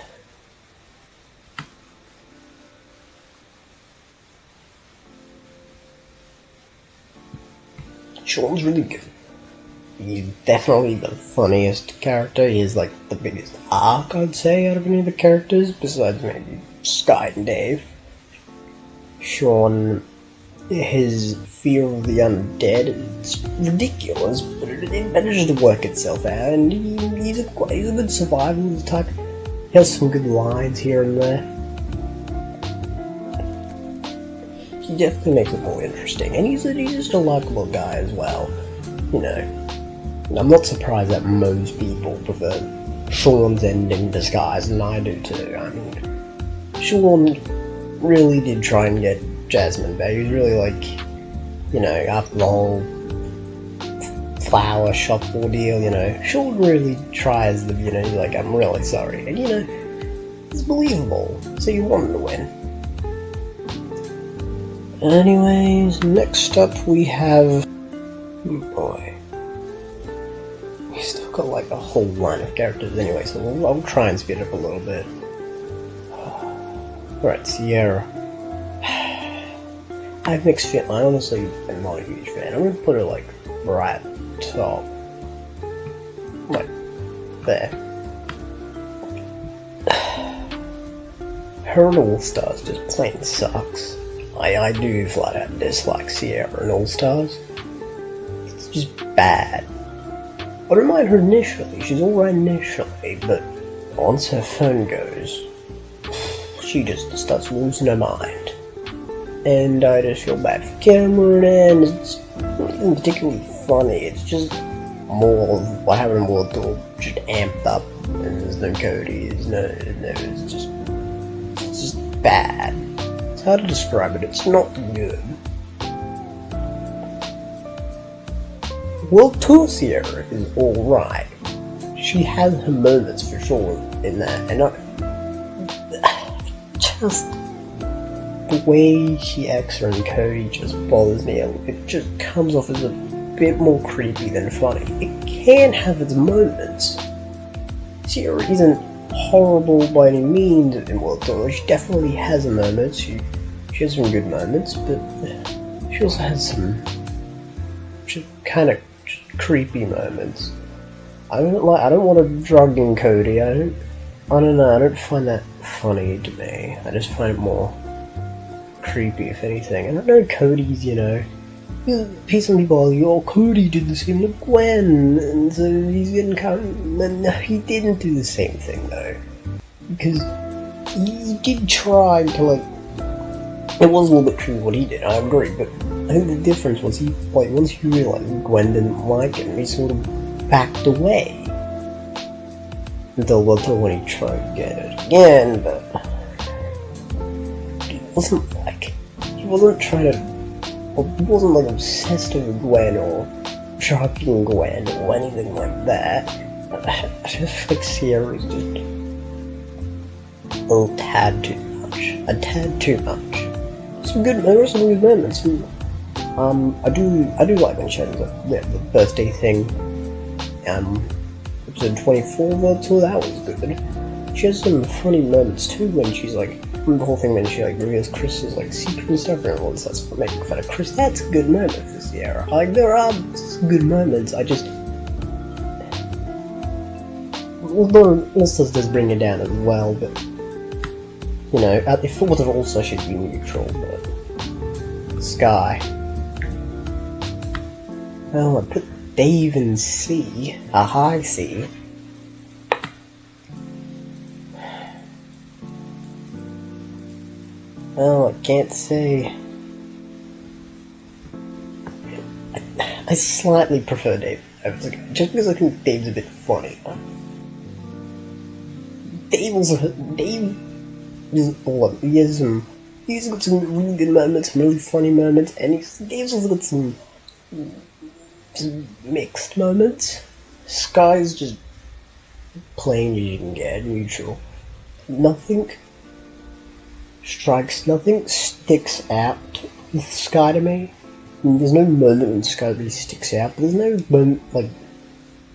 Sean's really good. He's definitely the funniest character. He is the biggest arc, I'd say, out of any of the characters, besides maybe Sky and Dave. Sean, his fear of the undead, it's ridiculous, but it manages to work itself out, and he's a good survivalist type. He has some good lines here and there. He definitely makes it more interesting, and he's just a likable guy as well. I'm not surprised that most people prefer Sean's ending disguise, and I do too. I mean, Sean really did try and get Jasmine back. He was really after the whole flower shop ordeal, Sean really tries the, he's I'm really sorry, and it's believable, so you want him to win. Anyways, next up we have, we still got a whole line of characters anyway, so I'll try and speed up a little bit. Alright, Sierra. I have mixed feelings. I honestly am not a huge fan. I'm gonna put her right top. There. Her in All Stars just plain sucks. I do flat out dislike Sierra in All Stars. It's just bad. I don't mind her initially, she's alright initially, but once her phone goes, she just starts losing her mind. And I just feel bad for Cameron, and it's not particularly funny, it's just more of what happened in World Tour, just amped up, and there's no Cody, it's just bad. It's hard to describe it, it's not good. World Tour Sierra is alright. She has her moments for sure in that, and just the way she acts her and Cody just bothers me. It just comes off as a bit more creepy than funny. It can have its moments. Sierra isn't horrible by any means in World Tour. She definitely has her moments. She has some good moments, but she also has some just kind of creepy moments. I don't want to drug in Cody. I don't know. I don't find that funny to me. I just find it more creepy, if anything. And I know Cody's, some people are Cody did the same to Gwen, and so he's getting and he didn't do the same thing though, because he did try to it was a little bit true what he did. I agree, but I think the difference was he once he realized Gwen didn't like him, he sort of backed away until when he tried to get it again, but he wasn't obsessed with Gwen or drugging Gwen or anything like that. I just think Sierra's just a tad too much. There are some good moments. I do like when she has the birthday thing. Episode 24 or so, that was good. She has some funny moments too when she's like, the whole thing when she like reveals Chris's like secret and stuff, and everyone starts making fun of Chris. That's a good moment for Sierra. Like, there are good moments. I just, although this does bring it down as well, but you know, I thought it also should be neutral, but Sky. Well, I put Dave in C, a high C. Well, I can't say. I slightly prefer Dave over Sky, just because I think Dave's a bit funny. Dave is odd. He's got some really good moments, some really funny moments, and Dave's also got some mixed moments. Sky's just plain as you can get, neutral. Nothing sticks out with Sky to me. I mean, there's no moment when Sky really sticks out, but there's no moment, like,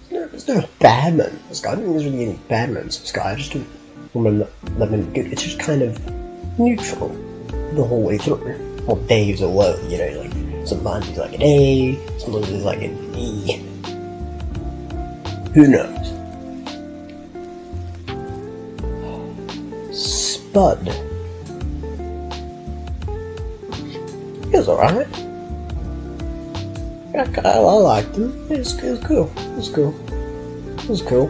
there's no bad moments with Sky. I don't think there's really any bad moments with Sky. I just don't remember them good. It's just kind of neutral the whole way through. Well, Dave's a low, you know, like, sometimes he's like an A, sometimes he's like an E. Who knows? Spud. He was alright. I liked him. It was cool. It was cool.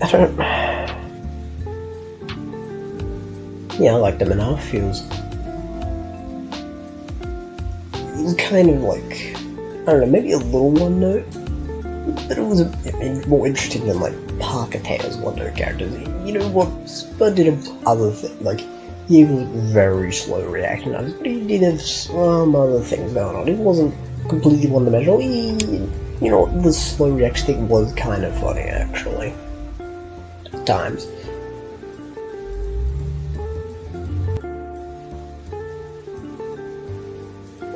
I don't... Yeah, I liked him enough. He was kind of like, I don't know, maybe a little one note, but it was more interesting than like Parker Taylor's one note characters. You know what? Spud did other things, like he was very slow reacting, but he did have some other things going on. It wasn't completely one-dimensional. You know, the slow reaction thing was kind of funny actually, at times.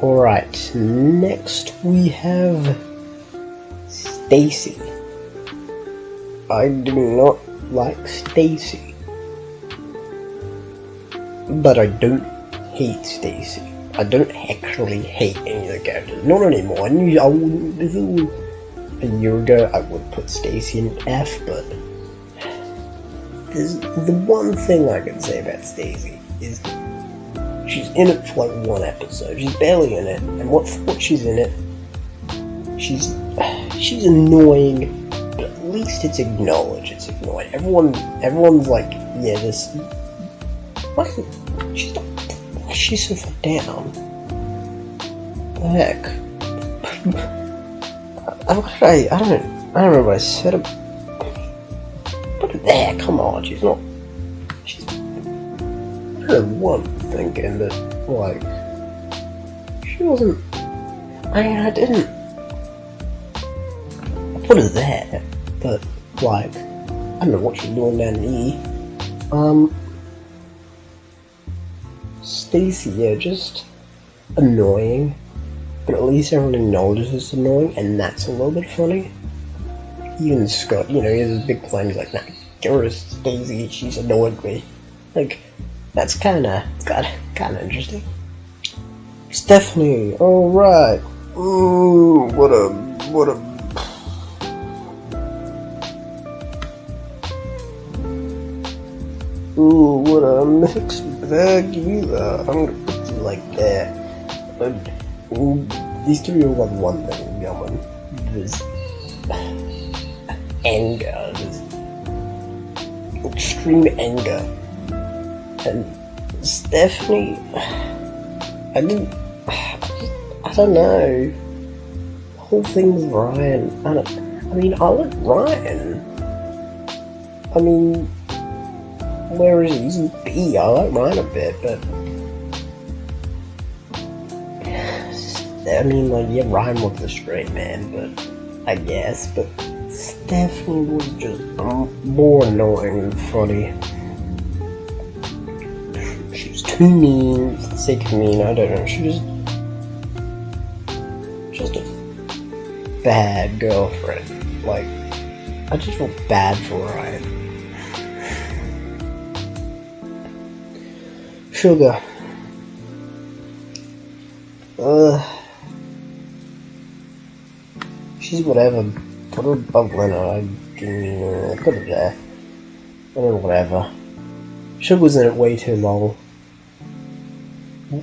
Alright, next we have Stacy. I do not like Stacy, but I don't hate Stacy. I don't actually hate any of the characters. Not anymore. I wouldn't, if it was a year ago, I would put Stacy in F, but there's the one thing I can say about Stacy is she's in it for like one episode. She's barely in it, and what she's in it, she's annoying, but at least it's acknowledged. It's annoying. Everyone's like, yeah, this. Why? She's so far down. What the heck? I don't remember what I said. What the heck? Come on, she's not. I don't know what I'm thinking, but like, she wasn't. I didn't. I put her there, but like, I don't know what she's doing down E. Stacy, yeah, just annoying, but at least everyone acknowledges it's annoying, and that's a little bit funny. Even Scott, you know, he has this big plan, he's like, nah, get rid of Stacy, she's annoyed me. Like, that's kinda interesting. Stephanie, alright. Ooh, what a... Ooh, what a mixed bag you are. I'm gonna put you like that. These three all have one thing in common. There's anger. There's extreme anger. And Stephanie... I don't know. The whole thing with Ryan. I like Ryan. I mean... Where is he? He's in B. I like Ryan a bit, but... I mean, like, yeah, Ryan was the straight man, but... I guess, but... Stephanie was just more annoying than funny. She was too mean for the sake of mean, I don't know, she just... bad girlfriend. Like, I just felt bad for Ryan. Sugar. She's whatever. Put her above Leonard. Put her there. Whatever. Sugar was in it way too long.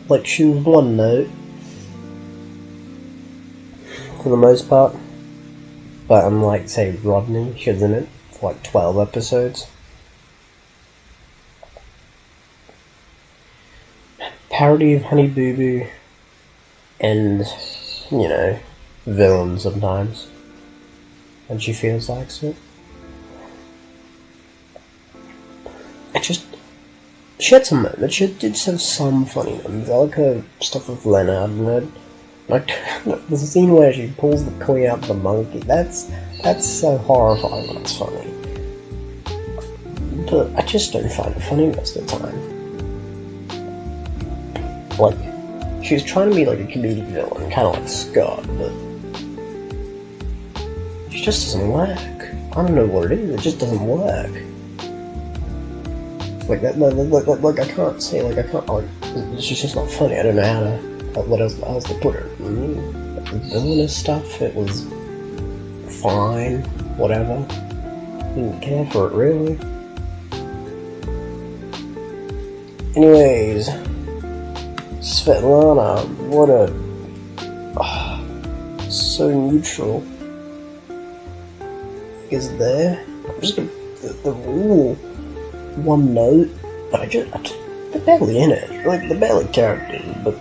Like, she was one note. For the most part. But unlike, say, Rodney, she was in it for like 12 episodes. Parody of Honey Boo Boo. And, you know, villain sometimes. And she feels like it. She had some moments. She did have some funny moments. I like her stuff with Leonard and her, like the scene where she pulls the queen out of the monkey. That's so horrifying when it's funny. But I just don't find it funny most of the time. Like, she was trying to be like a comedic villain, kind of like Scott, but it just doesn't work. I don't know what it is. It just doesn't work. Like that, like I can't say, like I can't, like, it's just not funny. I don't know how to, like, what else to put her. The villainous stuff, it was fine, whatever. Didn't care for it really. Anyways, Svetlana, what a, so neutral. Is there? I'm just gonna, the rule. One note, but they're barely in it. Like, they're barely characters, but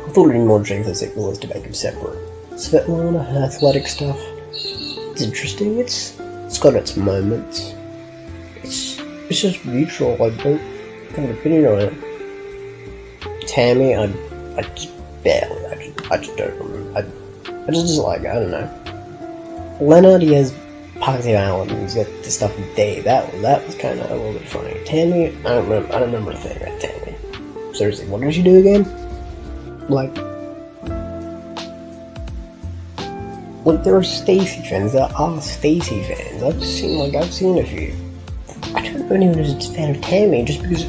I thought it'd be more Jacques was to make them separate. Svetlana, her athletic stuff, it's interesting. It's got its moments. It's just neutral. I don't have an opinion on it. Tammy, I just barely. I just don't remember. I just like, I don't know. Leonard, he has Positive Island, and he's got the stuff with Dave. That was kind of a little bit funny. Tammy, I don't remember a thing about Tammy. Seriously, what did she do again? Like there are Stacy fans. There are Stacy fans. I've seen a few. I don't know anyone who's a fan of Tammy just because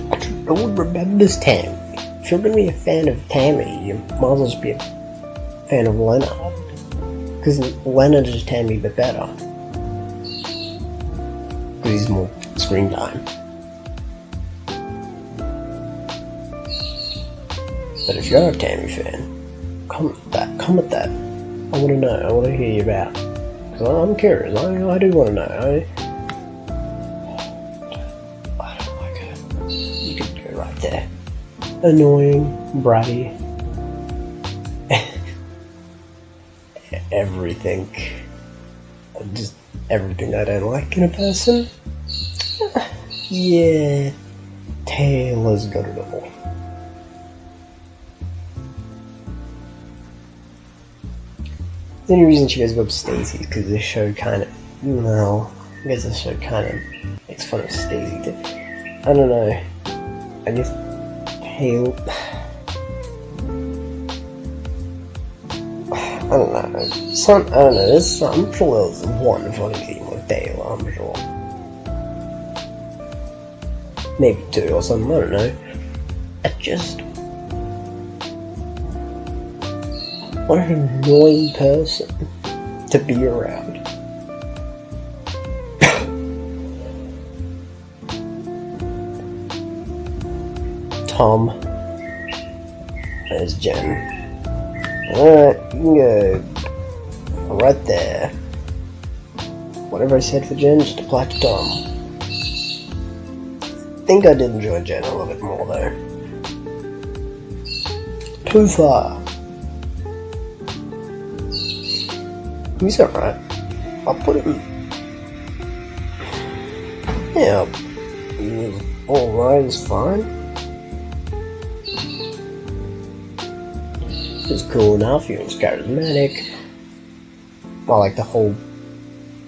I would remember this Tammy. If you're gonna be a fan of Tammy, you might as well just be a fan of Leonard, because Leonard is Tammy but better. Because he's more screen time. But if you're a Tammy fan, comment that. I want to know. I want to hear you about. Because I'm curious. I do want to know. I don't like her. You could go right there. Annoying, bratty. Everything. Just everything I don't like in a person. Yeah, Taylor's got it all. The only reason she goes above Stacey is because this show kind of, I guess this show kind of makes fun of Stacey too. I don't know. I guess Taylor. I don't know. I'm sure there's one funny scene with Taylor, I'm sure. Maybe two or something, I don't know. What an annoying person to be around. Tom. There's Jen. Alright, you can go right there. Whatever I said for Jen, just apply to Tom. I think I did enjoy Jen a little bit more though. Too far. He's alright. I'll put him. Yeah, he's alright, he's fine. He's cool enough, he was charismatic. I like the whole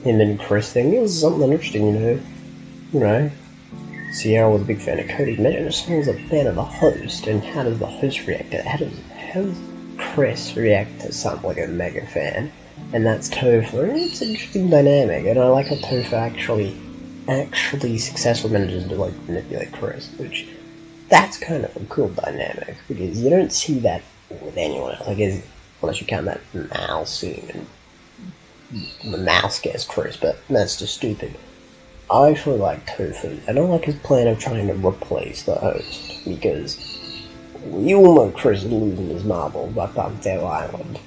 him and Chris thing. It was something interesting, you know. Sierra was a big fan of Cody. Man, I was a fan of the host, and how does the host react to it? How does Chris react to something like a mega fan, and that's Topher. And it's an interesting dynamic, and I like how Topher actually successfully manages to like manipulate Chris, which that's kind of a cool dynamic because you don't see that with anyone else. Like, unless you count that mouse scene, and the mouse scares Chris, but that's just stupid. I actually like Topher. I don't like his plan of trying to replace the host because we all know Chris is losing his marbles by Bucktail Island,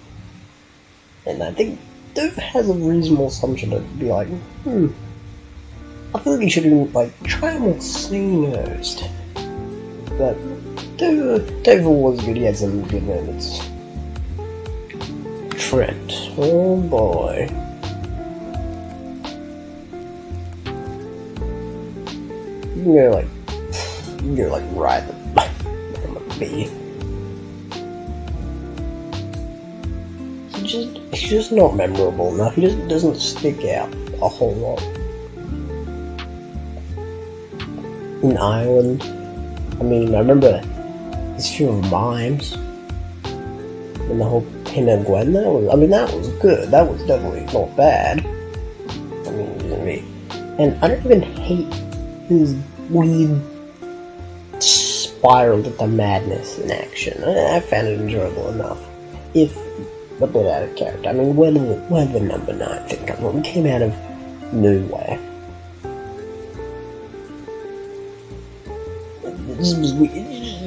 and I think Topher has a reasonable assumption to be like, I feel like he should like try a more sane host. But Topher was good. He had some good moments. Trent, oh boy. You can go like ride the bee. He's just not memorable enough. He just doesn't stick out a whole lot. In Ireland, I mean, I remember his few mimes and the whole him and Gwen. That was good. That was definitely not bad. I mean, and I don't even hate his weird spiral into madness in action. I found it enjoyable enough, if a bit out of character. I mean, where the number 9 thing comes from? It came out of nowhere. It's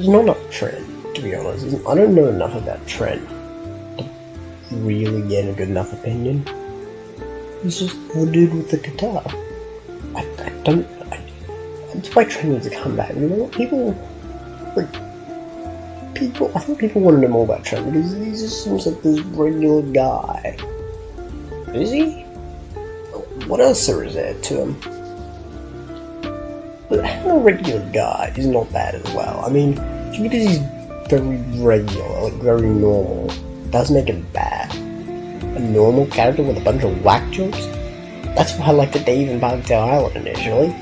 not a Trent, to be honest. I don't know enough about Trent to really get a good enough opinion. He's just the dude with the guitar. That's why Trent needs to come back. You know, I think people want to know more about Trent because he just seems like this regular guy. Is he? What else is there to him? But having a regular guy is not bad as well. I mean, just because he's very regular, like very normal, doesn't make him bad. A normal character with a bunch of whack jokes? That's why I liked the Dave and Bucktail Island initially.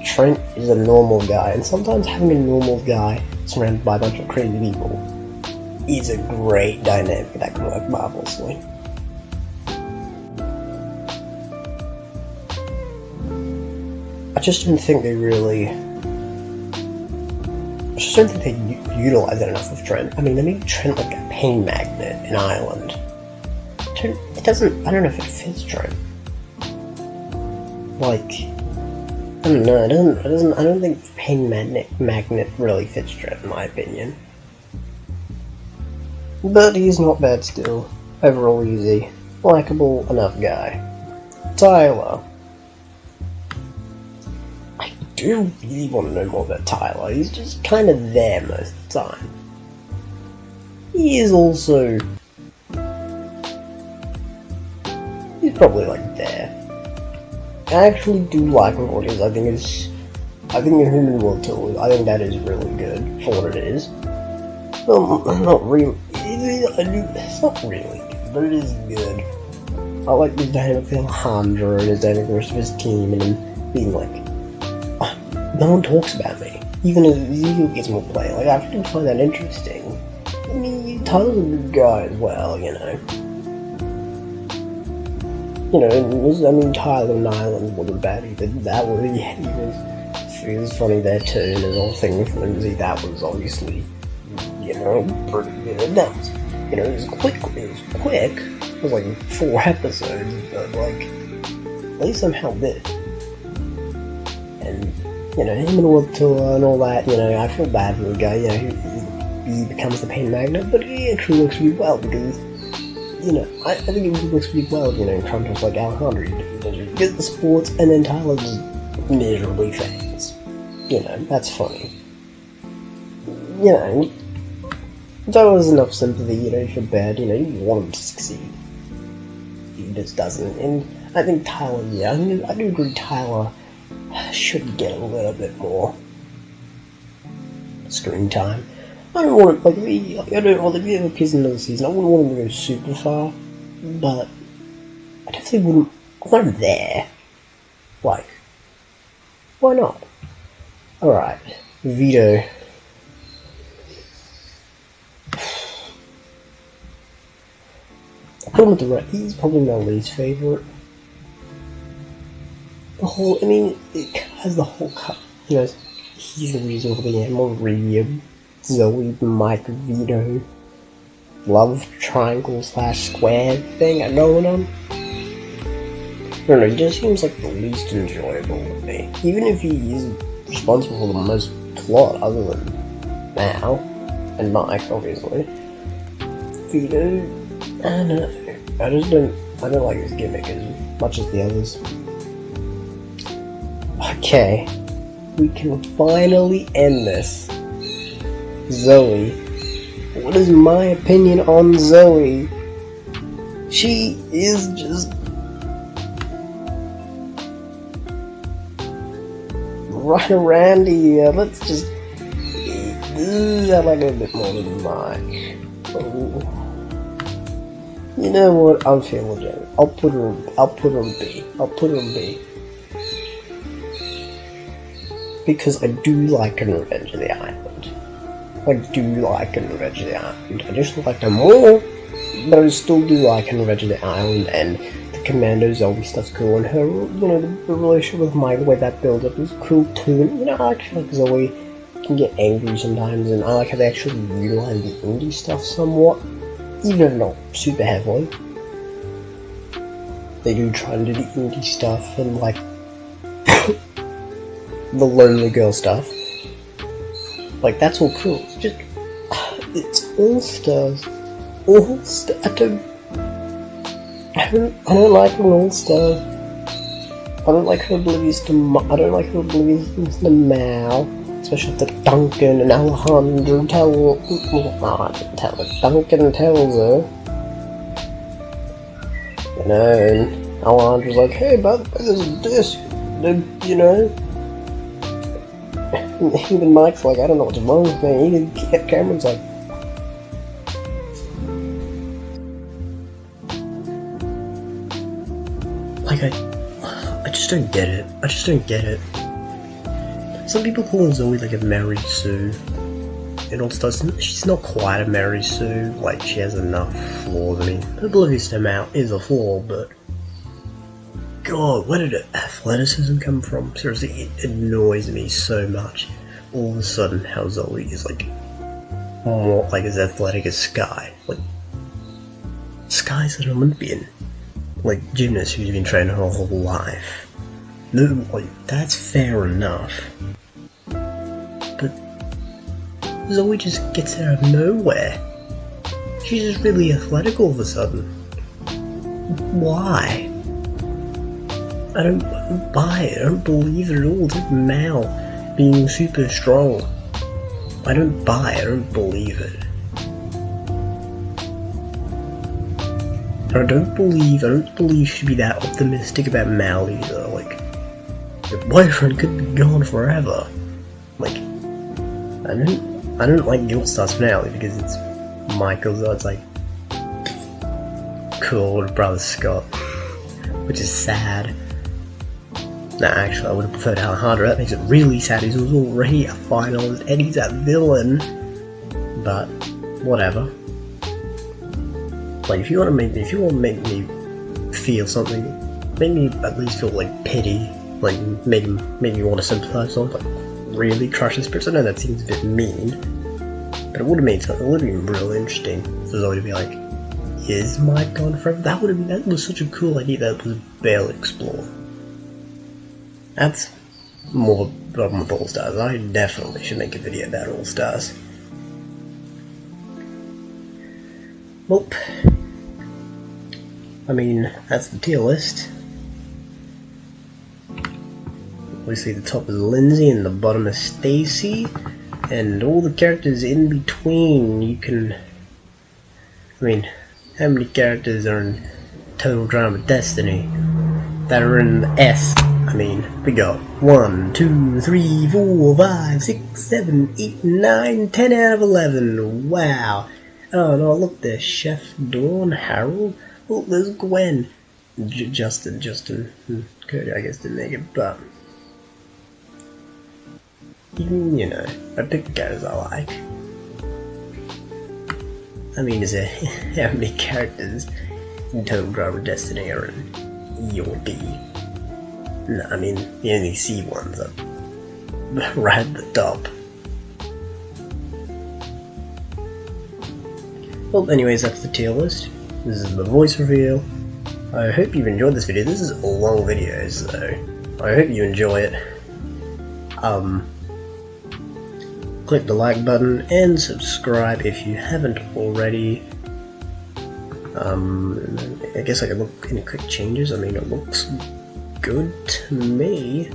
Trent is a normal guy, and sometimes having a normal guy surrounded by a bunch of crazy people is a great dynamic that can work marvelously. I just don't think they utilize it enough with Trent. I mean, they made Trent like a pain magnet in Ireland. I don't know if it fits Trent. Like, I don't know, I don't think pain magnet really fits Trent, in my opinion. But he's not bad still. Overall easy. Likeable enough guy. Tyler. I do really want to know more about Tyler. He's just kind of there most of the time. He is also... he's probably like there. I actually do like what it is. I think the Human World Tour, I think that is really good for what it is. Well, not really. It's not really good, but it is good. I like the dynamic with Alejandro and his dynamic with the rest of his team, and him being like, no one talks about me. Even as Ezekiel gets more play. Like, I actually find that interesting. I mean, Tyler's a good guy as well, you know. You know, Tyler and Ireland wasn't bad either. That was, he was funny there too, and his whole thing with Lindsay, that was obviously, you know, pretty good. That was, you know, it was quick. It was like 4 episodes, but like, they somehow did. And, you know, him and the World Tour and all that, you know, I feel bad for the guy, you know, he becomes the pain magnet, but he actually works really well because, you know, I think it really works really well, you know, in contrast like Alejandro. He does really good at the sports, and then Tyler just miserably fails. You know, that's funny. You know, Tyler's enough sympathy, you know, for Beth, you know, you want him to succeed. He just doesn't, and I think Tyler, yeah, I do agree Tyler should get a little bit more screen time. I don't want to, I don't want to give him a piece another season. I wouldn't want him to go super far, but I definitely wouldn't want him there. Like, why not? Alright, Vito. He's probably my least favorite. It has the whole cut. He's the reason for the Maria, Zoe, Mike, Vito, love triangle / square thing going on. I don't know, he just seems like the least enjoyable to me. Even if he is responsible for the most plot, other than Mal and Mike, obviously. Vito, I don't know. I don't like his gimmick as much as the others. Okay, we can finally end this. Zoe. What is my opinion on Zoe? She is just right around here. Let's just I like it a bit more than Mike. You know what? I'm feeling generous. I'll put her in B. Because I do like her in Revenge of the Island. I just like her more, but I still do like her in Revenge of the Island, and the Commando Zoe stuff's cool, and her, the relationship with Mike, the way that build up is cool too, and I actually like Zoe can get angry sometimes, and I like how they actually utilize the indie stuff somewhat, even if not super heavily. They do try and do the indie stuff, and like, the lonely girl stuff. Like, that's all cool. It's just, it's all stars. I don't like her all stars. I don't like her oblivious to Mal. Especially if Duncan and Alejandro Duncan tells her. And Alejandro's like, hey, by the way, there's this, Even Mike's like, I don't know what's wrong with me. Even Cameron's like, I just don't get it. Some people call Zoe like a Mary Sue. And all stuff. She's not quite a Mary Sue. Like, she has enough flaws. I mean, oblivious to Mal is a flaw, but God, where did athleticism come from? Seriously, it annoys me so much. All of a sudden, how Zoe is like more like as athletic as Sky. Like, Sky's an Olympian, like gymnast who's been training her whole life. No, like that's fair enough. But Zoe just gets out of nowhere. She's just really athletic all of a sudden. Why? I don't buy it. I don't believe it at all. It's like Mal being super strong. I don't buy it. I don't believe it. I don't believe she'd be that optimistic about Mal either. Like, your boyfriend could be gone forever. Like, I don't like the All-Stars finale because it's Michael's. It's like cool with brother Scott, which is sad. Nah, actually, I would have preferred Alejandro. That makes it really sad. He was already a finalist, and he's a villain. But whatever. Like, if you want to make me feel something, make me at least feel like pity. Like, make me want to sympathize with someone. Like, really crush his spirits. I know that seems a bit mean, but it would have made something. It would have been real interesting for Zoe to be like, "Is Mike gone forever?" That was such a cool idea that was barely explored. That's more of a problem with All-Stars. I definitely should make a video about All-Stars. Well, I mean, that's the tier list. We see the top is Lindsay and the bottom is Stacy, and all the characters in between you can... I mean, how many characters are in Total Drama Destiny that are in the S? I mean, we got 1, 2, 3, 4, 5, 6, 7, 8, 9, 10 out of 11. Wow. Oh no, look, there's Chef, Dawn, Harold. Look, there's Gwen. Justin, Cody, I guess, didn't make it, but... Even, I pick the characters I like. I mean, is there... how many characters Total Driver Destiny are in E or D. No, I mean, the only C ones are right at the top. Well, anyways, that's the tier list. This is the voice reveal. I hope you've enjoyed this video. This is a long video, so I hope you enjoy it. Click the like button and subscribe if you haven't already. I guess I can look any quick changes. I mean, it looks good to me.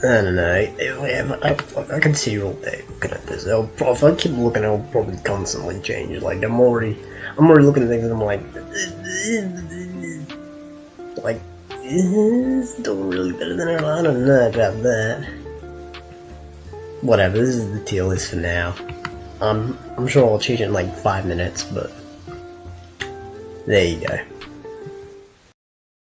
I don't know, I can see you all day looking at this. If I keep looking, I'll probably constantly change. Like, I'm already looking at things and I'm like, it's still really better than I don't know about that. Whatever, this is the tier list for now. I'm sure I'll change it in like 5 minutes, but there you go.